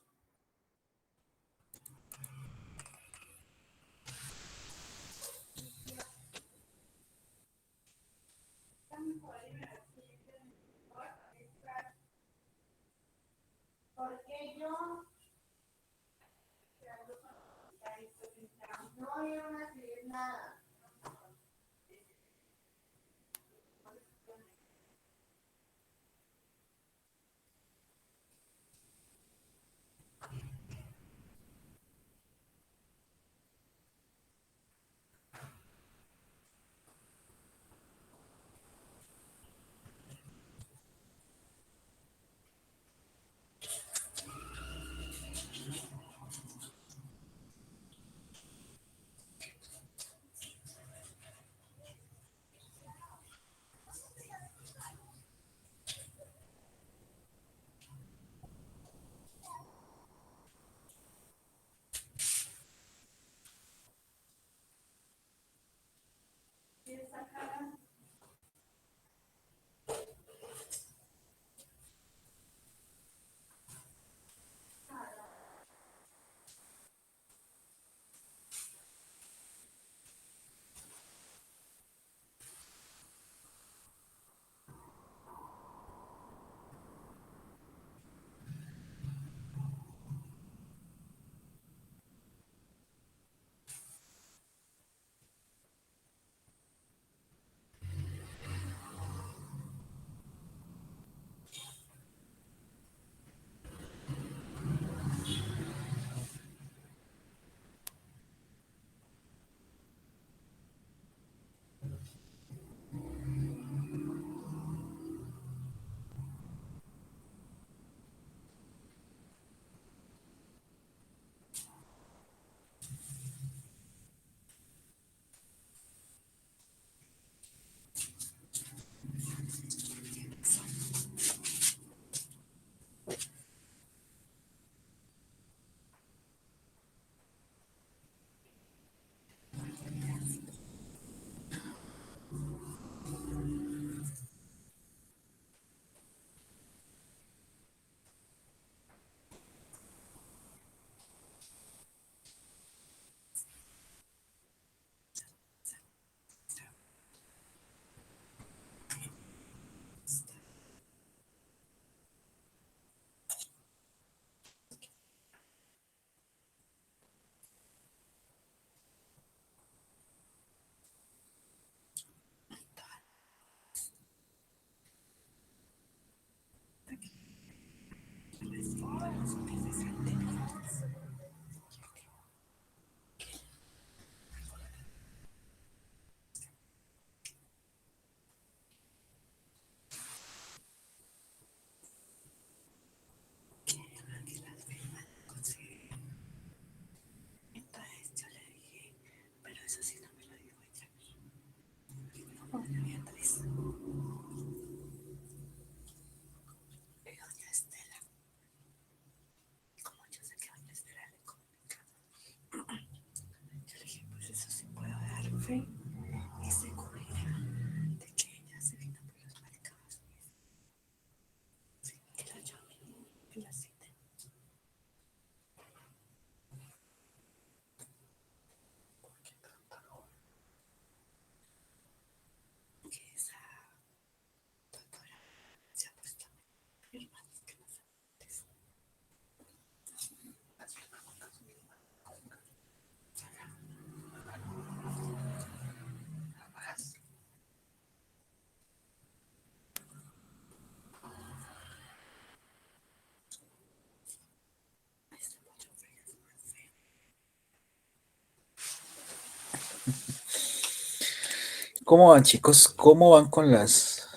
¿Cómo van, chicos? ¿Cómo van con las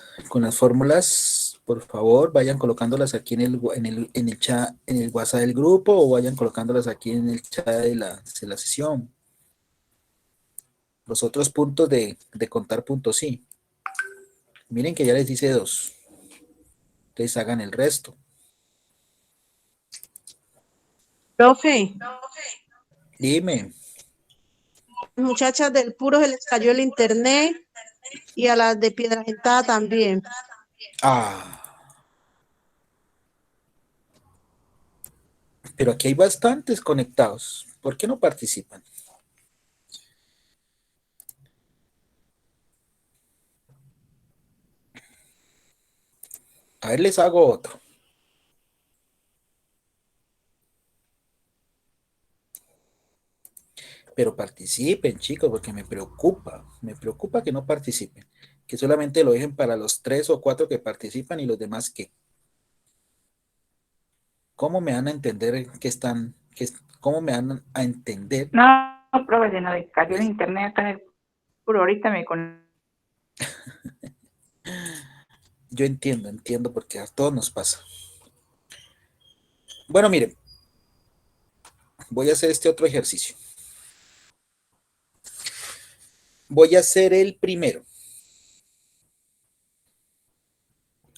fórmulas? Por favor, vayan colocándolas aquí en el chat, en el WhatsApp del grupo, o vayan colocándolas aquí en el chat de la sesión. Los otros puntos de contar puntos, sí. Miren que ya les dice 2. Ustedes hagan el resto. Profe, Dime. muchachas del puro se les cayó el internet y a las de Piedragentada también. Pero aquí hay bastantes conectados. ¿Por qué no participan? A ver, les hago otro. Pero participen, chicos, porque me preocupa que no participen, que solamente lo dejen para los 3 o 4 que participan y los demás que. ¿Cómo me van a entender cómo me van a entender? No, profe, se nos cayó el internet acá en el puro. Ahorita me con. Yo entiendo, porque a todos nos pasa. Bueno, miren, voy a hacer este otro ejercicio. Voy a hacer el primero.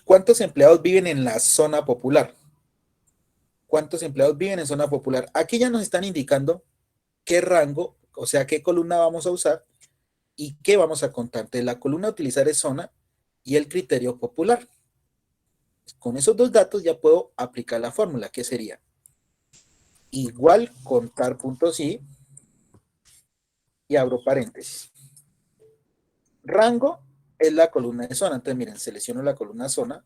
¿Cuántos empleados viven en la zona popular? ¿Cuántos empleados viven en zona popular? Aquí ya nos están indicando qué rango, o sea, qué columna vamos a usar ¿Y qué vamos a contar? Entonces, la columna a utilizar es zona y el criterio popular. Con esos dos datos ya puedo aplicar la fórmula, que sería igual contar puntos y abro paréntesis. Rango es la columna de zona. Entonces, miren, selecciono la columna zona.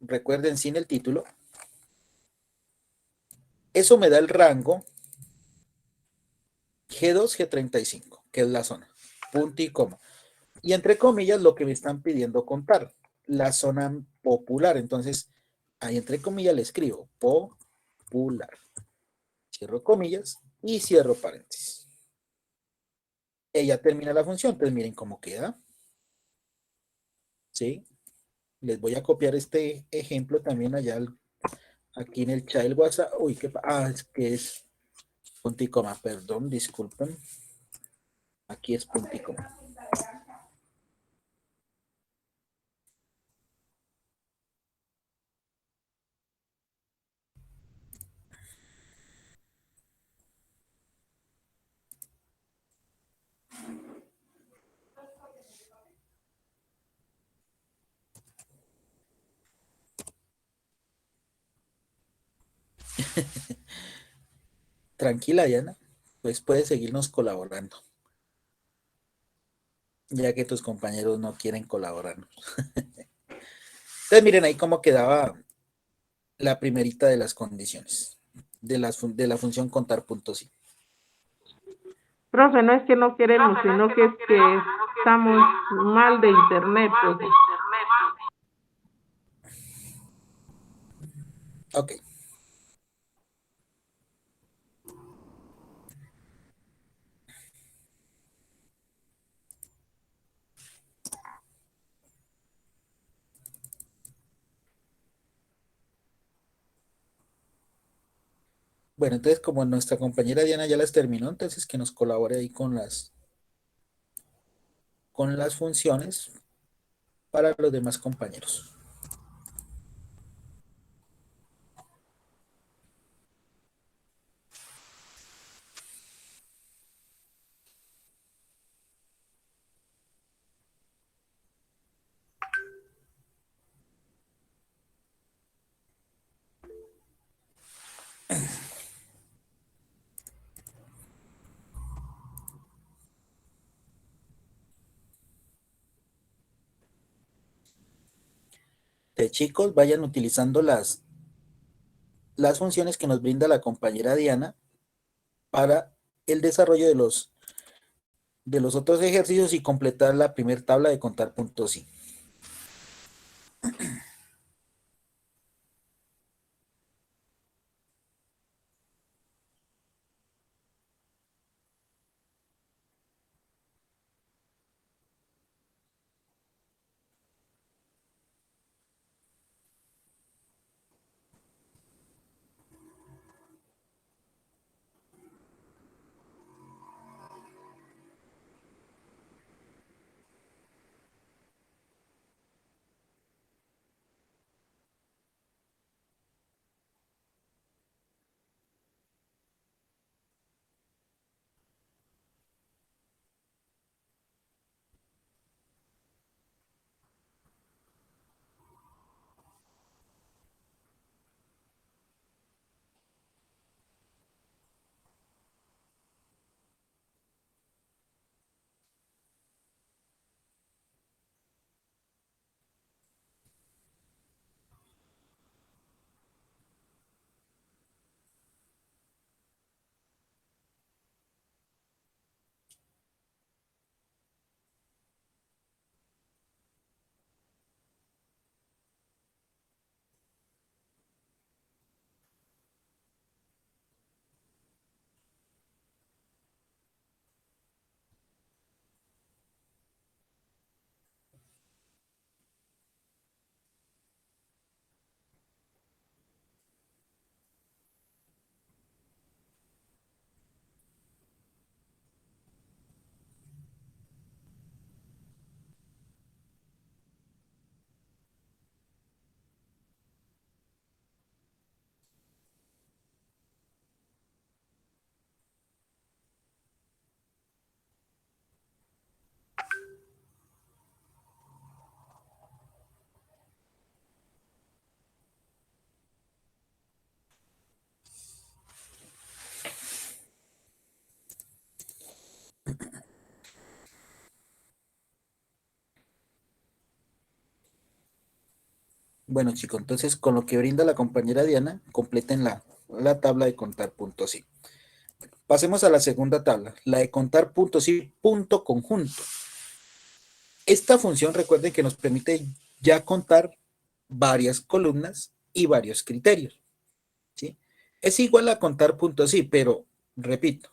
Recuerden, sin el título. Eso me da el rango G2, G35, que es la zona. Punto y coma. Y entre comillas, lo que me están pidiendo contar. La zona popular. Entonces, ahí entre comillas le escribo popular. Cierro comillas y cierro paréntesis. Ella termina la función. Entonces, miren cómo queda. ¿Sí? Les voy a copiar este ejemplo también allá aquí en el chat del WhatsApp. Uy, es que es punto y coma, perdón, disculpen. Aquí es punto y coma. Tranquila, Diana, pues puedes seguirnos colaborando, ya que tus compañeros no quieren colaborarnos. Entonces, miren ahí cómo quedaba la primerita de las condiciones de la función contar puntos y. Profe, no es que no queremos, sino que es que estamos mal de internet, profe. Ok. Bueno, entonces como nuestra compañera Diana ya las terminó, entonces que nos colabore ahí con las funciones para los demás compañeros. Chicos, vayan utilizando las funciones que nos brinda la compañera Diana para el desarrollo de los otros ejercicios y completar la primera tabla de contar puntos y. Bueno, chicos, entonces con lo que brinda la compañera Diana, completen la tabla de contar puntos sí. Pasemos a la segunda tabla, la de contar puntos y punto conjunto. Esta función, recuerden que nos permite ya contar varias columnas y varios criterios, ¿sí? Es igual a contar puntos sí, pero, repito,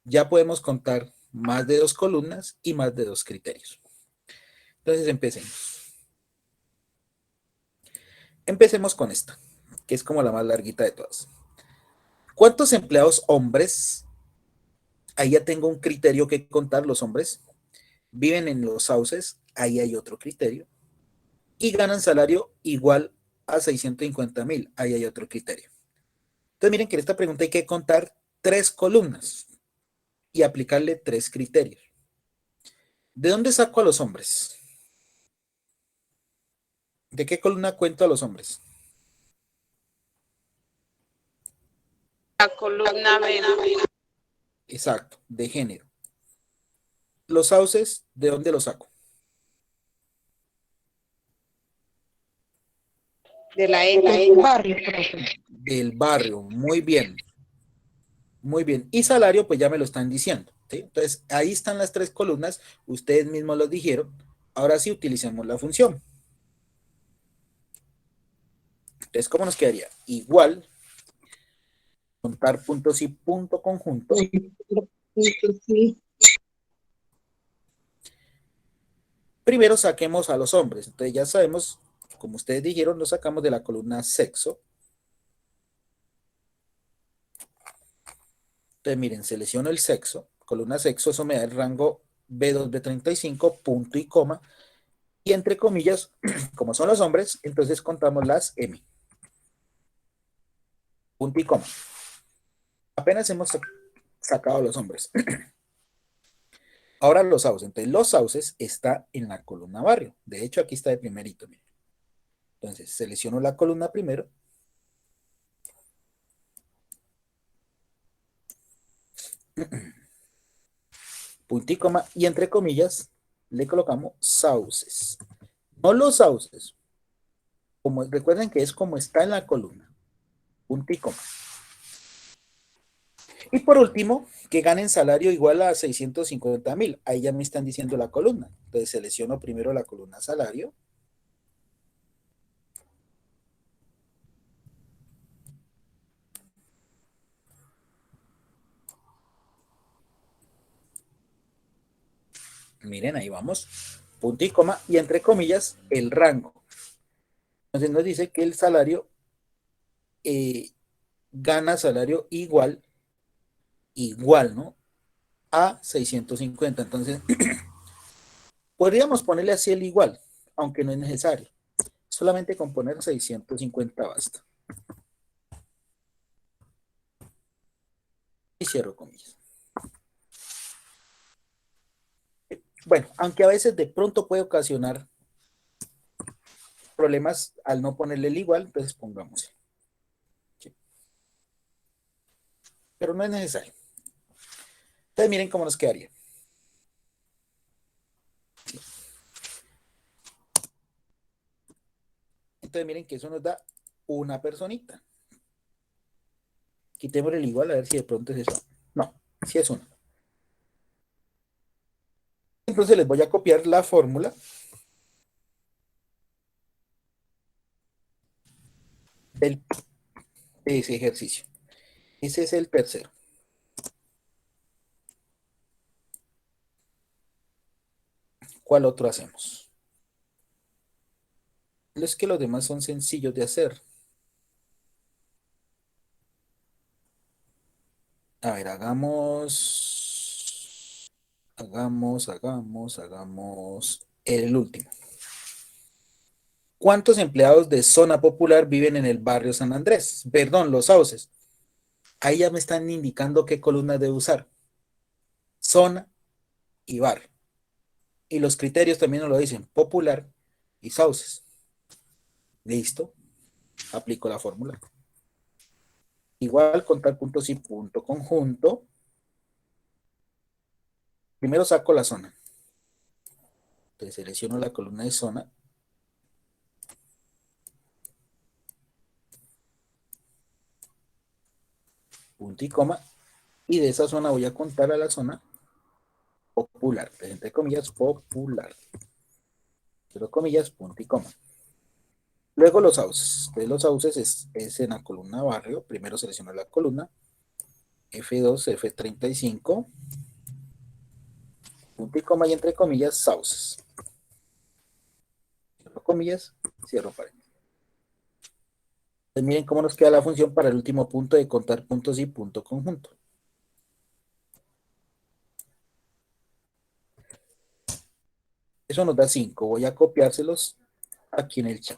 ya podemos contar más de 2 columnas y más de 2 criterios. Entonces empecemos. Empecemos con esta, que es como la más larguita de todas. ¿Cuántos empleados hombres? Ahí ya tengo un criterio que contar los hombres. Viven en los sauces, ahí hay otro criterio. Y ganan salario igual a 650,000, ahí hay otro criterio. Entonces miren que en esta pregunta hay que contar 3 columnas y aplicarle 3 criterios. ¿De dónde saco a los hombres? ¿De qué columna cuento a los hombres? La columna B. Exacto, de género. Los sauces, ¿de dónde los saco? De la E. Del barrio, profe. Del barrio, muy bien. Muy bien. Y salario, pues ya me lo están diciendo, ¿sí? Entonces, ahí están las 3 columnas, ustedes mismos lo dijeron. Ahora sí utilicemos la función. Entonces, ¿cómo nos quedaría? Igual, contar puntos y punto conjunto. Sí. Primero saquemos a los hombres. Entonces ya sabemos, como ustedes dijeron, lo sacamos de la columna sexo. Entonces miren, selecciono el sexo, columna sexo, eso me da el rango B2, B35, punto y coma. Y entre comillas, como son los hombres, entonces contamos las M. Punto y coma. Apenas hemos sacado a los hombres. Ahora los sauces. Entonces los sauces está en la columna barrio. De hecho, aquí está de primerito. Miren. Entonces selecciono la columna primero. Punto y coma. Y entre comillas le colocamos sauces. No los sauces. Como, recuerden que es como está en la columna. Punto y coma. Y por último, que ganen salario igual a 650,000. Ahí ya me están diciendo la columna. Entonces selecciono primero la columna salario. Miren, ahí vamos. Punto y coma. Y entre comillas, el rango. Entonces nos dice que el salario gana salario igual, ¿no? A 650. Entonces, podríamos ponerle así el igual, aunque no es necesario. Solamente con poner 650 basta. Y cierro comillas. Bueno, aunque a veces de pronto puede ocasionar problemas al no ponerle el igual, entonces pongamos. ¿Sí? Pero no es necesario. Entonces miren cómo nos quedaría. ¿Sí? Entonces miren que eso nos da una personita. Quitemos el igual a ver si de pronto es eso. No, sí es una. Entonces les voy a copiar la fórmula de ese ejercicio. Ese es el tercero. ¿Cuál otro hacemos? Es que los demás son sencillos de hacer. A ver, hagamos el último. ¿Cuántos empleados de zona popular viven en el barrio San Andrés? Perdón, Los Sauces. Ahí ya me están indicando qué columna debo usar. Zona y barrio. Y los criterios también nos lo dicen, popular y sauces. Listo. Aplico la fórmula. Igual contar puntos y punto conjunto. Primero saco la zona. Entonces selecciono la columna de zona. punto y coma, y de esa zona voy a contar a la zona popular, entre comillas, popular, cierro comillas, punto y coma. Luego los sauces. De los sauces es en la columna barrio. Primero selecciono la columna. F2, F35. Punto y coma y entre comillas, sauces. Cierro comillas, cierro paréntesis. Entonces miren cómo nos queda la función para el último punto de contar puntos y punto conjunto. Eso nos da 5. Voy a copiárselos aquí en el chat.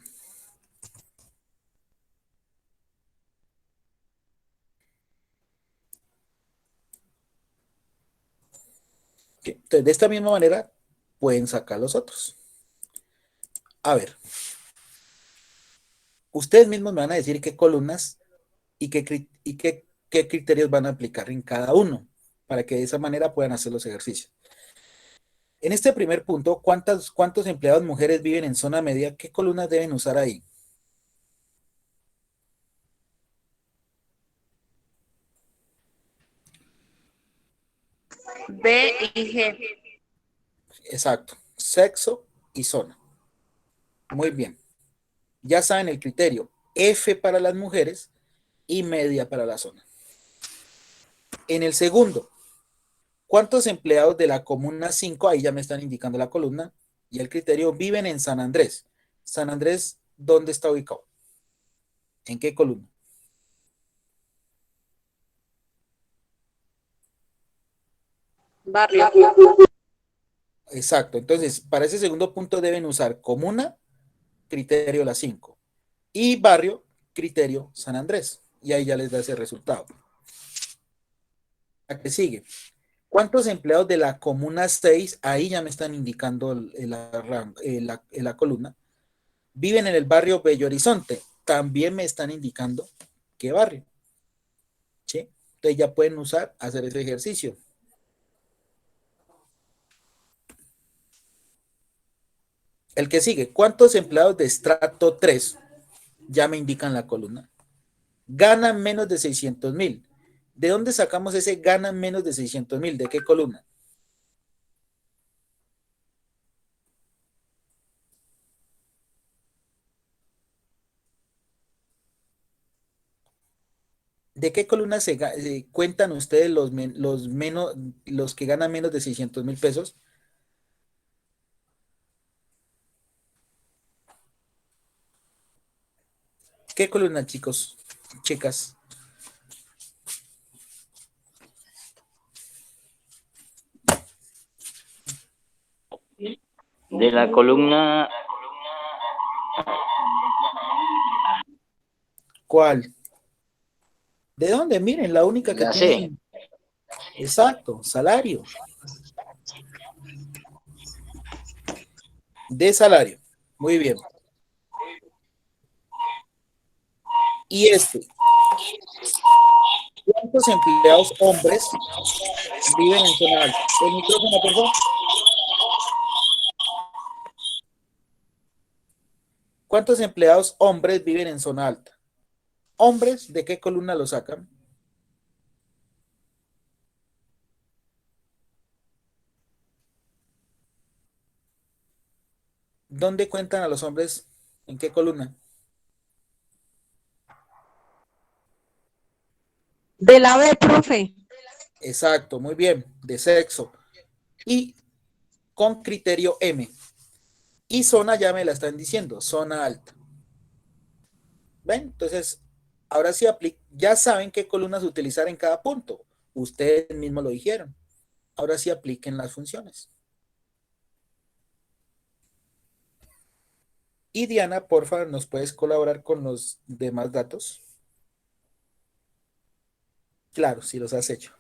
Entonces, de esta misma manera, pueden sacar los otros. A ver, ustedes mismos me van a decir qué columnas y qué criterios van a aplicar en cada uno, para que de esa manera puedan hacer los ejercicios. En este primer punto, ¿cuántos empleados mujeres viven en zona media? ¿Qué columnas deben usar ahí? B y G. Exacto, sexo y zona. Muy bien. Ya saben el criterio, F para las mujeres y media para la zona. En el segundo, ¿cuántos empleados de la comuna 5, ahí ya me están indicando la columna, y el criterio, viven en San Andrés? San Andrés, ¿dónde está ubicado? ¿En qué columna? Barrio. Exacto, entonces para ese segundo punto deben usar comuna, criterio la 5, y barrio, criterio San Andrés, y ahí ya les da ese resultado. ¿A qué sigue? ¿Cuántos empleados de la comuna 6, ahí ya me están indicando la columna, viven en el barrio Bello Horizonte? También me están indicando qué barrio. ¿Sí? Entonces ya pueden hacer ese ejercicio. El que sigue, ¿cuántos empleados de estrato 3, ya me indican la columna, ganan menos de 600,000? ¿De dónde sacamos ese ganan menos de 600,000? ¿De qué columna? ¿De qué columna cuentan ustedes los que ganan menos de 600,000 pesos? ¿Qué columna, chicos? Chicas. De la columna ¿Cuál? ¿De dónde? Miren, la única que la C. tiene. Exacto, salario. De salario. Muy bien. Y ¿cuántos empleados hombres viven en zona alta? El micrófono, por favor. ¿Cuántos empleados hombres viven en zona alta? ¿Hombres de qué columna lo sacan? ¿Dónde cuentan a los hombres? ¿En qué columna? De la B, profe. Exacto, muy bien, de sexo. Y con criterio M. Y zona ya me la están diciendo, zona alta. ¿Ven? Entonces, ahora sí ya saben qué columnas utilizar en cada punto. Ustedes mismos lo dijeron. Ahora sí apliquen las funciones. Y Diana, por favor, ¿nos puedes colaborar con los demás datos? Claro, si los has hecho.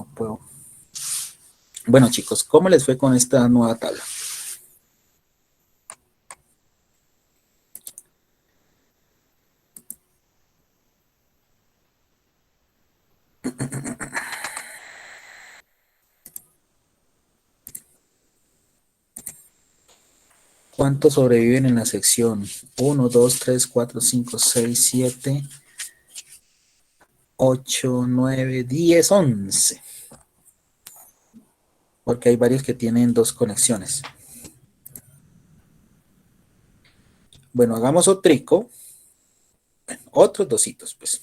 No puedo. Bueno, chicos, ¿cómo les fue con esta nueva tabla? ¿Cuántos sobreviven en la sección? 1, 2, 3, 4, 5, 6, 7, 8, 9, 10, 11. Porque hay varios que tienen dos conexiones. Bueno, hagamos otrico. Bueno, otros dositos, pues.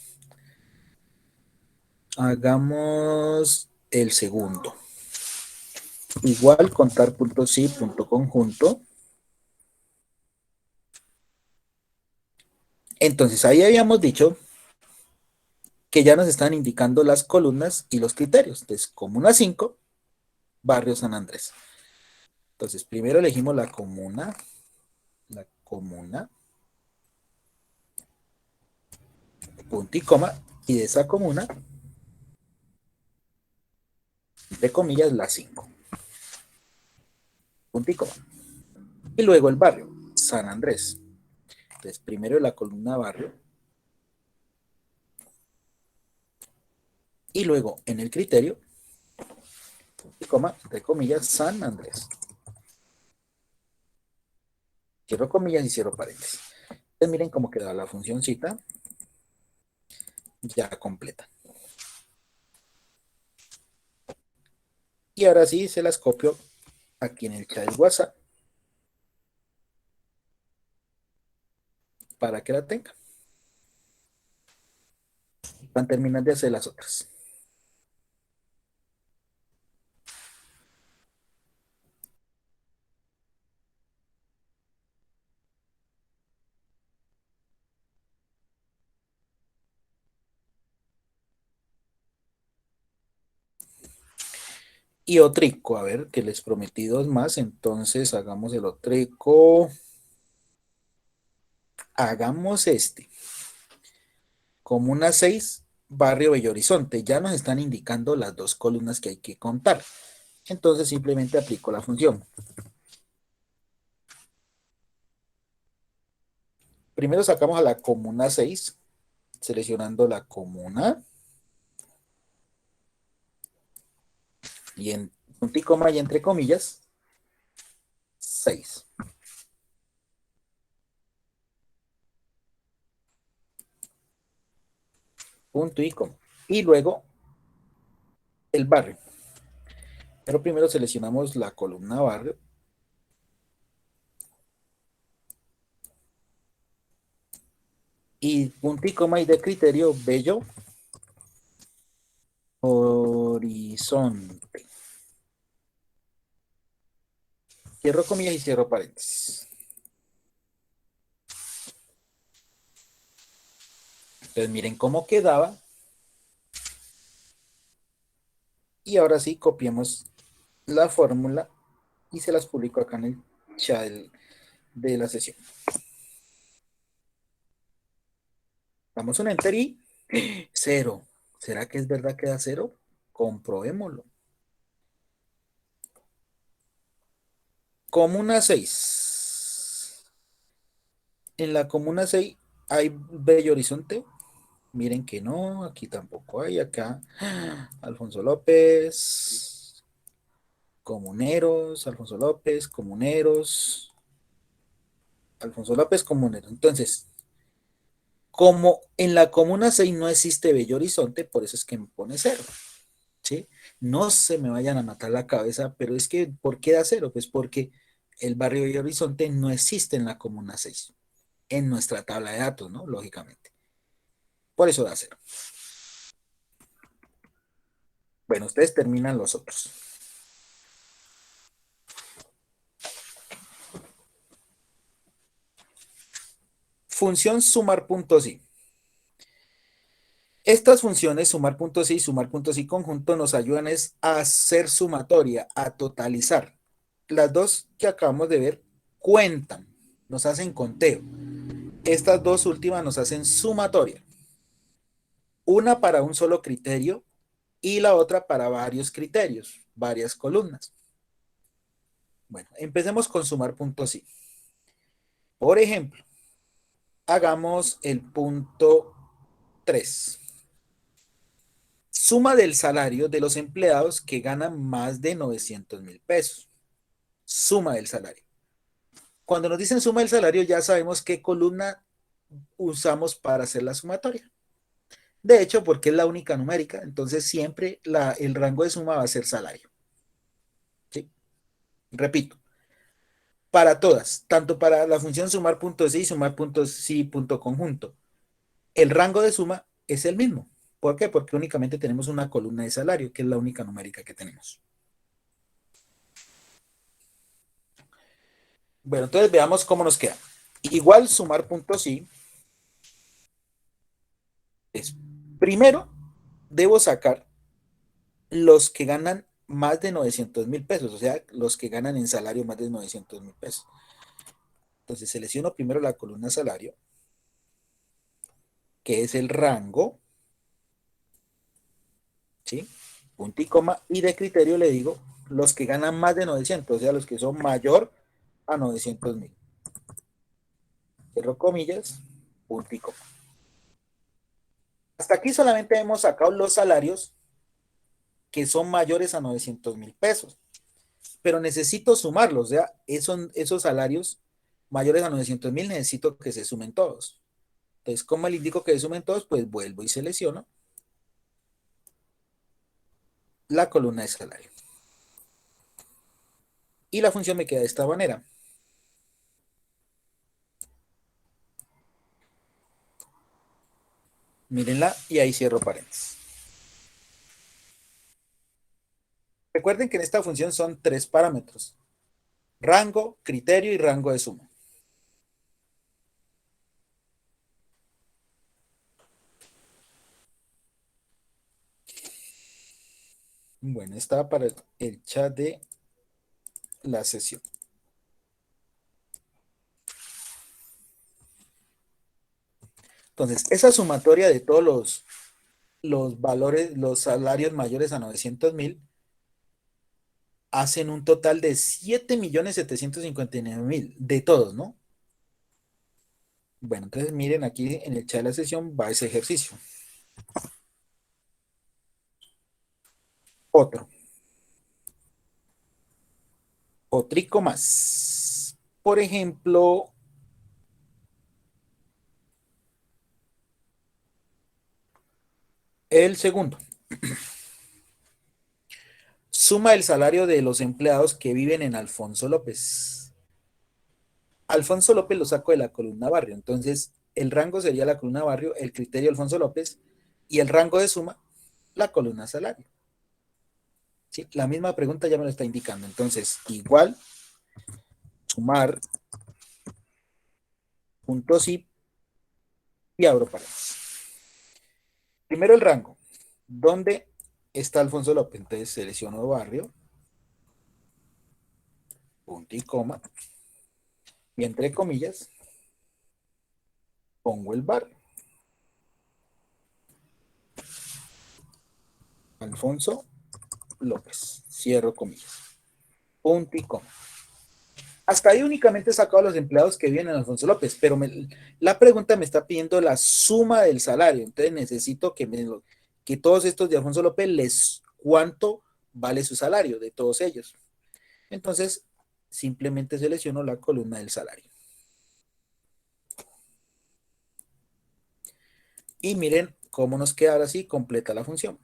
Hagamos el segundo. Igual contar punto sí, punto conjunto. Entonces, ahí habíamos dicho que ya nos están indicando las columnas y los criterios. Entonces, comuna 5, barrio San Andrés. Entonces, primero elegimos la comuna, punto y coma, y de esa comuna, entre comillas, la 5. Punto y coma. Y luego el barrio, San Andrés. Entonces, primero la columna barrio. Y luego en el criterio, punto y coma, entre comillas, San Andrés. Cierro comillas y cierro paréntesis. Entonces miren cómo queda la funcióncita ya completa. Y ahora sí se las copio aquí en el chat de WhatsApp para que la tengan. Van a terminar de hacer las otras. Y otrico, a ver, que les prometí dos más, entonces hagamos el otrico. Hagamos este. Comuna 6, barrio Bello Horizonte. Ya nos están indicando las dos columnas que hay que contar. Entonces simplemente aplico la función. Primero sacamos a la comuna 6, seleccionando la comuna. Y en punto y coma y entre comillas, 6. Punto y coma. Y luego el barrio. Pero primero seleccionamos la columna barrio. Y punto y coma y de criterio Bello Horizonte. Cierro comillas y cierro paréntesis. Entonces miren cómo quedaba. Y ahora sí copiemos la fórmula y se las publico acá en el chat de la sesión. Damos un enter y 0. ¿Será que es verdad que da 0? Comprobémoslo. Comuna 6. En la comuna 6 hay Bello Horizonte. Miren que no, aquí tampoco hay. Acá Alfonso López, comuneros, Alfonso López, comuneros, Alfonso López, comunero. Entonces, como en la comuna 6 no existe Bello Horizonte, por eso es que me pone 0. ¿Sí? No se me vayan a matar la cabeza, pero es que, ¿por qué da 0? Pues porque el barrio Bello Horizonte no existe en la comuna 6, en nuestra tabla de datos, ¿no? Lógicamente. Por eso da 0. Bueno, ustedes terminan los otros. Función sumar puntos y. Estas funciones, sumar puntos y sumar puntos y conjunto, nos ayudan es a hacer sumatoria, a totalizar. Las dos que acabamos de ver cuentan, nos hacen conteo. Estas dos últimas nos hacen sumatoria. Una para un solo criterio y la otra para varios criterios, varias columnas. Bueno, empecemos con sumar puntos I. Por ejemplo, hagamos el punto 3. Suma del salario de los empleados que ganan más de 900.000 pesos. Suma del salario. Cuando nos dicen suma del salario, ya sabemos qué columna usamos para hacer la sumatoria. De hecho, porque es la única numérica, entonces siempre el rango de suma va a ser salario. ¿Sí? Repito, para todas, tanto para la función sumar puntos y sumar puntos y punto conjunto, el rango de suma es el mismo. ¿Por qué? Porque únicamente tenemos una columna de salario, que es la única numérica que tenemos. Bueno, entonces veamos cómo nos queda. Igual sumar puntos y es, primero debo sacar los que ganan más de 900.000 pesos, o sea, los que ganan en salario más de 900.000 pesos. Entonces selecciono primero la columna salario, que es el rango, ¿sí? Punto y coma, y de criterio le digo los que ganan más de 900, o sea, los que son mayor a 900.000. Cierro comillas, punto y coma. Hasta aquí solamente hemos sacado los salarios que son mayores a 900.000 pesos, pero necesito sumarlos, o sea, esos salarios mayores a 900.000 necesito que se sumen todos. Entonces, ¿cómo le indico que se sumen todos? Pues vuelvo y selecciono la columna de salario. Y la función me queda de esta manera. Mírenla y ahí cierro paréntesis. Recuerden que en esta función son 3 parámetros: rango, criterio y rango de suma. Bueno, está para el chat de la sesión. Entonces, esa sumatoria de todos los valores, los salarios mayores a 900.000, hacen un total de 7.759.000, de todos, ¿no? Bueno, entonces miren aquí en el chat de la sesión va ese ejercicio. Otrico más. Por ejemplo, el segundo. Suma el salario de los empleados que viven en Alfonso López. Alfonso López lo saco de la columna barrio. Entonces, el rango sería la columna barrio, el criterio Alfonso López, y el rango de suma, la columna salario. ¿Sí? La misma pregunta ya me lo está indicando. Entonces, igual, sumar, puntos y abro paréntesis. Primero el rango. ¿Dónde está Alfonso López? Entonces selecciono barrio, punto y coma, y entre comillas, pongo el barrio. Alfonso López, cierro comillas, punto y coma. Hasta ahí únicamente he sacado a los empleados que viven en Alfonso López, pero la pregunta me está pidiendo la suma del salario, entonces necesito que todos estos de Alfonso López, cuánto vale su salario de todos ellos. Entonces, simplemente selecciono la columna del salario. Y miren cómo nos queda ahora sí completa la función.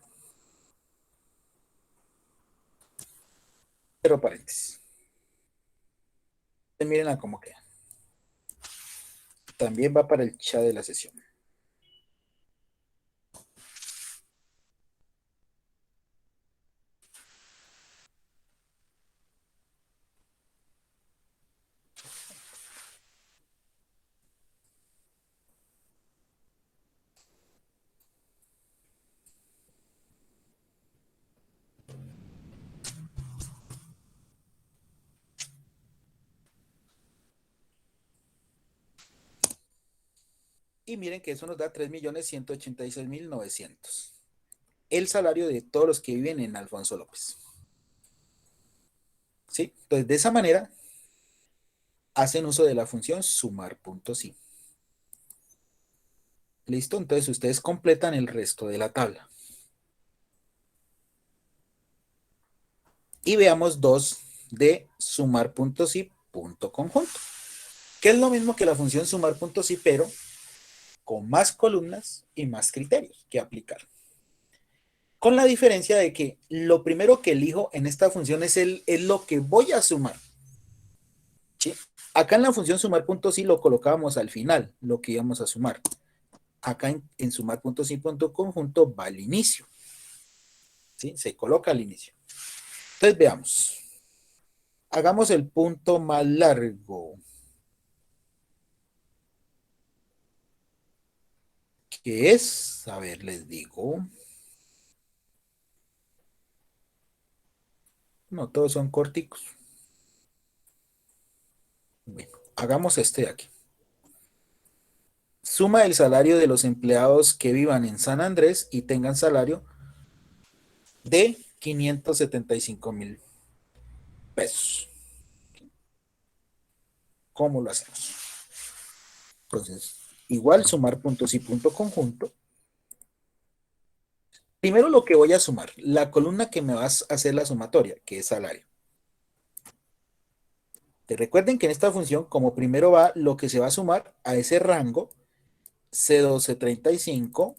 Cierro paréntesis. Miren cómo queda. También va para el chat de la sesión. Y miren que eso nos da 3.186.900. el salario de todos los que viven en Alfonso López. ¿Sí? Entonces, de esa manera, hacen uso de la función sumar.si. ¿Listo? Entonces, ustedes completan el resto de la tabla. Y veamos dos de sumar.si punto conjunto, que es lo mismo que la función sumar.si, pero con más columnas y más criterios que aplicar. Con la diferencia de que lo primero que elijo en esta función es lo que voy a sumar. ¿Sí? Acá en la función sumar.si lo colocábamos al final, lo que íbamos a sumar. Acá en sumar.si.conjunto va al inicio. ¿Sí? Se coloca al inicio. Entonces veamos. Hagamos el punto más largo, que es, a ver, les digo. No, todos son corticos. Bueno, hagamos este de aquí. Suma el salario de los empleados que vivan en San Andrés y tengan salario de 575,000 pesos. ¿Cómo lo hacemos? Entonces, igual sumar puntos y punto conjunto. Primero lo que voy a sumar, la columna que me va a hacer la sumatoria, que es salario. Te recuerden que en esta función, como primero va lo que se va a sumar a ese rango, C1235,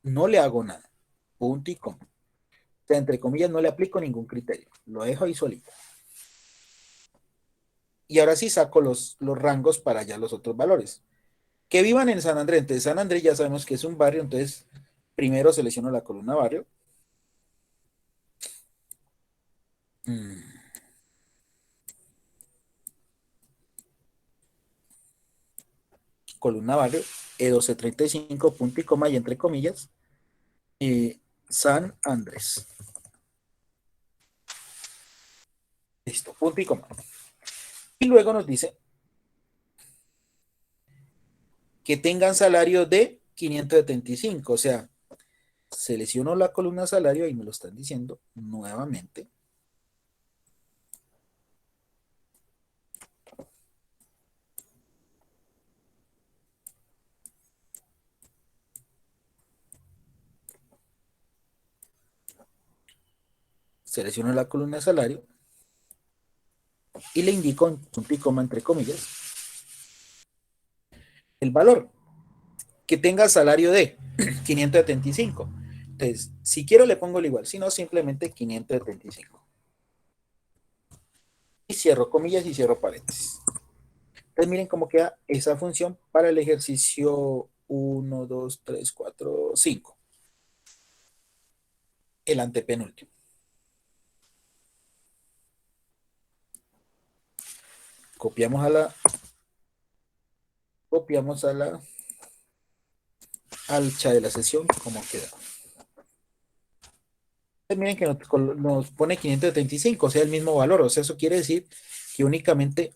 no le hago nada, punto y coma. O sea, entre comillas, no le aplico ningún criterio, lo dejo ahí solito. Y ahora sí saco los rangos para ya los otros valores. Que vivan en San Andrés. Entonces, San Andrés ya sabemos que es un barrio, entonces primero selecciono la columna barrio. Columna barrio, E1235, punto y coma, y entre comillas, San Andrés. Listo, punto y coma. Y luego nos dice que tengan salario de 575, o sea, selecciono la columna salario y me lo están diciendo nuevamente. Selecciono la columna salario y le indico en punto y coma entre comillas el valor que tenga salario de 575. Entonces, si quiero le pongo el igual, si no simplemente 575. Y cierro comillas y cierro paréntesis. Entonces miren cómo queda esa función para el ejercicio 1, 2, 3, 4, 5. El antepenúltimo. Copiamos al chat de la sesión como queda. Entonces miren que nos pone 575, o sea, el mismo valor. O sea, eso quiere decir que únicamente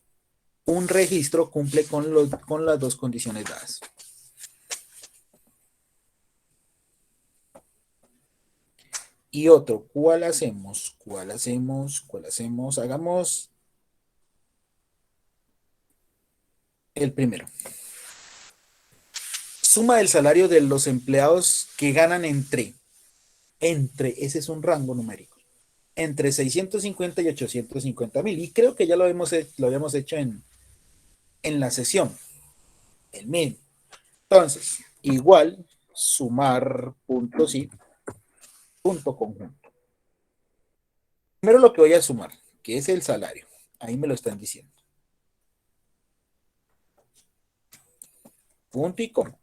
un registro cumple con las dos condiciones dadas. Y otro, ¿cuál hacemos? ¿Cuál hacemos? Hagamos el primero. Suma del salario de los empleados que ganan entre, ese es un rango numérico, entre 650 y 850,000. Y creo que ya lo habíamos hecho en la sesión. El mismo. Entonces, igual, sumar puntos y punto conjunto. Primero lo que voy a sumar, que es el salario. Ahí me lo están diciendo. Punto y coma.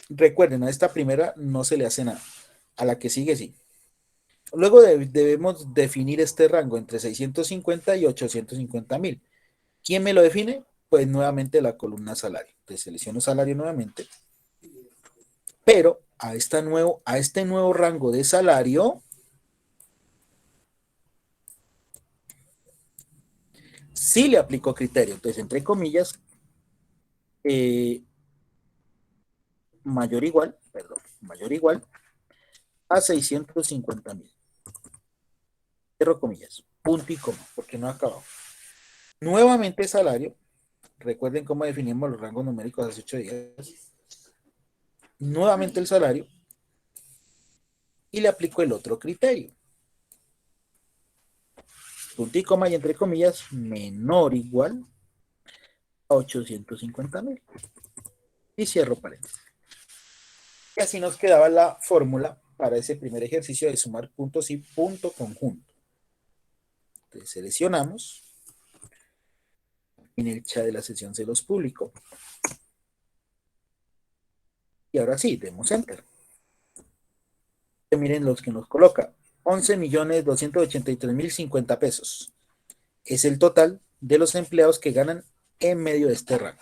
Recuerden, a esta primera no se le hace nada. A la que sigue sí. Luego debemos definir este rango entre 650 y 850,000. ¿Quién me lo define? Pues nuevamente la columna salario. Entonces selecciono salario nuevamente. Pero a este nuevo rango de salario sí le aplico criterio. Entonces, entre comillas, mayor igual a 650.000. Cierro comillas, punto y coma, porque no ha acabado. Nuevamente salario, recuerden cómo definimos los rangos numéricos hace 8 días. Nuevamente el salario y le aplico el otro criterio. Punto y coma y entre comillas, menor o igual a 850.000. Y cierro paréntesis. Y así nos quedaba la fórmula para ese primer ejercicio de sumar puntos y punto conjunto. Entonces seleccionamos. En el chat de la sesión se los publico. Y ahora sí, demos enter. Miren los que nos coloca. 11.283.050 pesos. Es el total de los empleados que ganan en medio de este rango.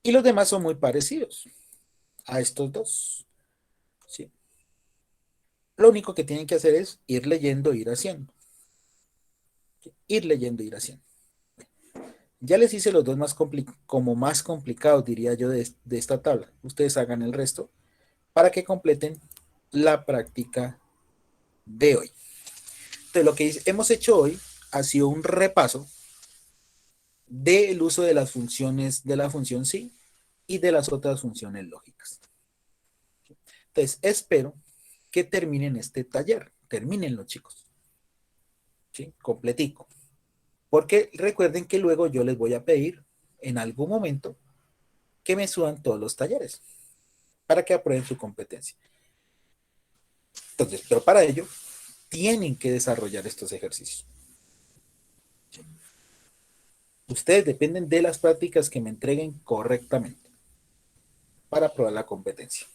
Y los demás son muy parecidos a estos dos. ¿Sí? Lo único que tienen que hacer es ir leyendo, ir haciendo. ¿Sí? Ir leyendo, ir haciendo. Ya les hice los dos más complicados, diría yo, de esta tabla. Ustedes hagan el resto para que completen la práctica de hoy. Entonces, lo que hemos hecho hoy ha sido un repaso del uso de las funciones de la función sí y de las otras funciones lógicas. Entonces, espero que terminen este taller. Termínenlo, chicos. ¿Sí? Completico. Porque recuerden que luego yo les voy a pedir en algún momento que me suban todos los talleres para que aprueben su competencia. Entonces, pero para ello tienen que desarrollar estos ejercicios. ¿Sí? Ustedes dependen de las prácticas que me entreguen correctamente para aprobar la competencia.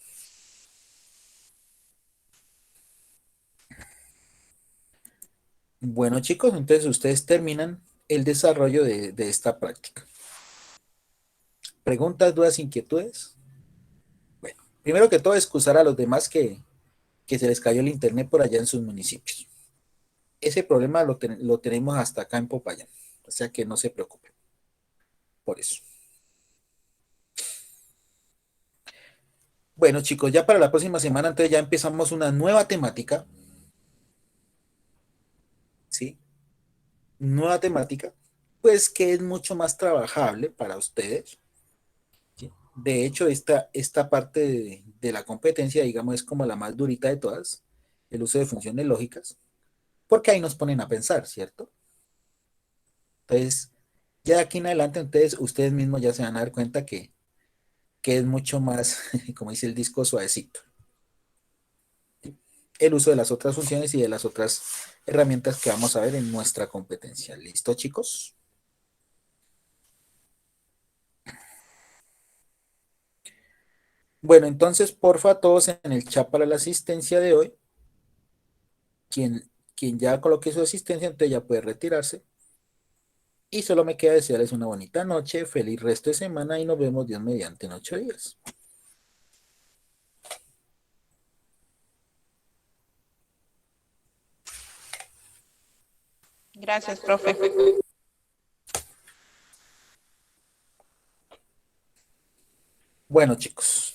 Bueno, chicos, entonces ustedes terminan el desarrollo de esta práctica. ¿Preguntas, dudas, inquietudes? Bueno, primero que todo, excusar a los demás que se les cayó el internet por allá en sus municipios. Ese problema lo tenemos hasta acá en Popayán, o sea que no se preocupen por eso. Bueno, chicos, ya para la próxima semana, entonces ya empezamos una nueva temática. ¿Sí? Nueva temática, pues que es mucho más trabajable para ustedes. ¿Sí? De hecho, esta parte de la competencia, digamos, es como la más durita de todas, el uso de funciones lógicas, porque ahí nos ponen a pensar, ¿cierto? Entonces, ya de aquí en adelante, entonces, ustedes mismos ya se van a dar cuenta que es mucho más, como dice el disco, suavecito. El uso de las otras funciones y de las otras herramientas que vamos a ver en nuestra competencia. ¿Listo, chicos? Bueno, entonces, porfa, todos en el chat para la asistencia de hoy. Quien ya coloque su asistencia, entonces ya puede retirarse. Y solo me queda desearles una bonita noche, feliz resto de semana y nos vemos Dios mediante en 8 días. Gracias, profe. Bueno, chicos.